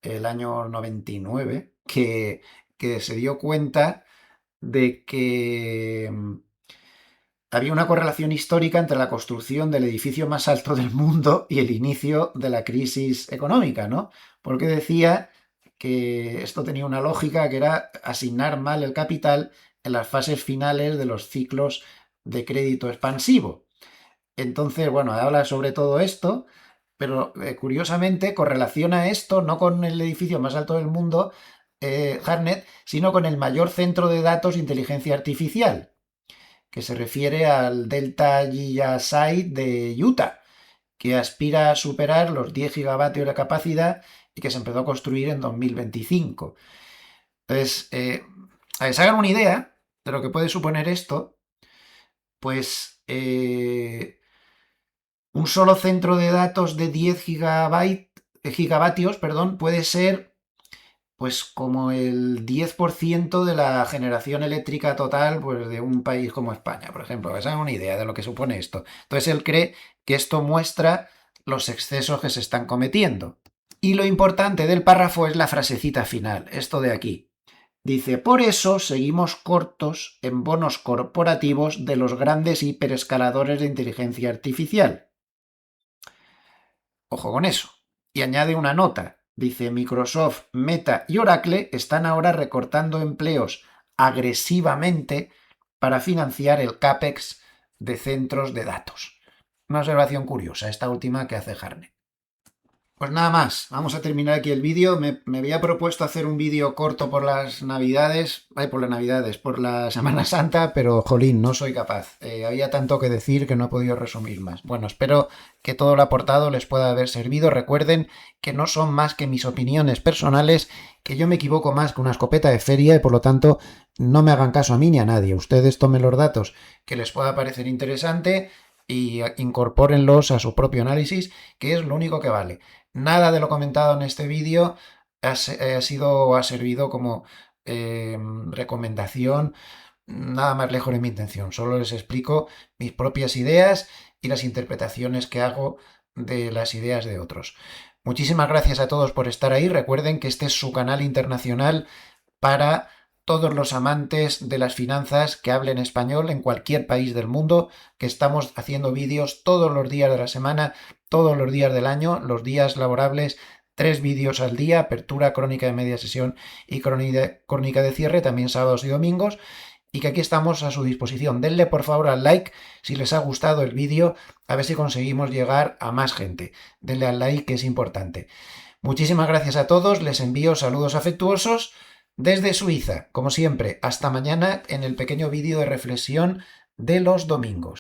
el año 99, que se dio cuenta de que había una correlación histórica entre la construcción del edificio más alto del mundo y el inicio de la crisis económica, ¿no? Porque decía que esto tenía una lógica, que era asignar mal el capital en las fases finales de los ciclos de crédito expansivo. Entonces, bueno, habla sobre todo esto, pero curiosamente correlaciona esto no con el edificio más alto del mundo, Harnett, sino con el mayor centro de datos de inteligencia artificial, que se refiere al Delta Giga de Utah, que aspira a superar los 10 gigavatios de capacidad y que se empezó a construir en 2025. Entonces, a que se hagan una idea de lo que puede suponer esto, pues un solo centro de datos de 10 gigavatios, perdón, puede ser pues como el 10% de la generación eléctrica total pues, de un país como España, por ejemplo. Que se hagan una idea de lo que supone esto. Entonces él cree que esto muestra los excesos que se están cometiendo. Y lo importante del párrafo es la frasecita final, esto de aquí. Dice, por eso seguimos cortos en bonos corporativos de los grandes hiperescaladores de inteligencia artificial. Ojo con eso. Y añade una nota. Dice, Microsoft, Meta y Oracle están ahora recortando empleos agresivamente para financiar el CAPEX de centros de datos. Una observación curiosa, esta última que hace Harnett. Pues nada más, vamos a terminar aquí el vídeo. Me había propuesto hacer un vídeo corto por las Navidades, por las Navidades, por la Semana Santa, pero jolín, no soy capaz. Había tanto que decir que no he podido resumir más. Bueno, espero que todo lo aportado les pueda haber servido. Recuerden que no son más que mis opiniones personales, que yo me equivoco más que una escopeta de feria y por lo tanto no me hagan caso a mí ni a nadie. Ustedes tomen los datos que les pueda parecer interesante y incorpórenlos a su propio análisis, que es lo único que vale. Nada de lo comentado en este vídeo ha servido como recomendación, nada más lejos de mi intención. Solo les explico mis propias ideas y las interpretaciones que hago de las ideas de otros. Muchísimas gracias a todos por estar ahí. Recuerden que este es su canal internacional para todos los amantes de las finanzas que hablen español en cualquier país del mundo, que estamos haciendo vídeos todos los días de la semana, todos los días del año, los días laborables, 3 vídeos al día, apertura, crónica de media sesión y crónica de cierre, también sábados y domingos, y que aquí estamos a su disposición. Denle por favor al like si les ha gustado el vídeo, a ver si conseguimos llegar a más gente. Denle al like, que es importante. Muchísimas gracias a todos, les envío saludos afectuosos desde Suiza. Como siempre, hasta mañana en el pequeño vídeo de reflexión de los domingos.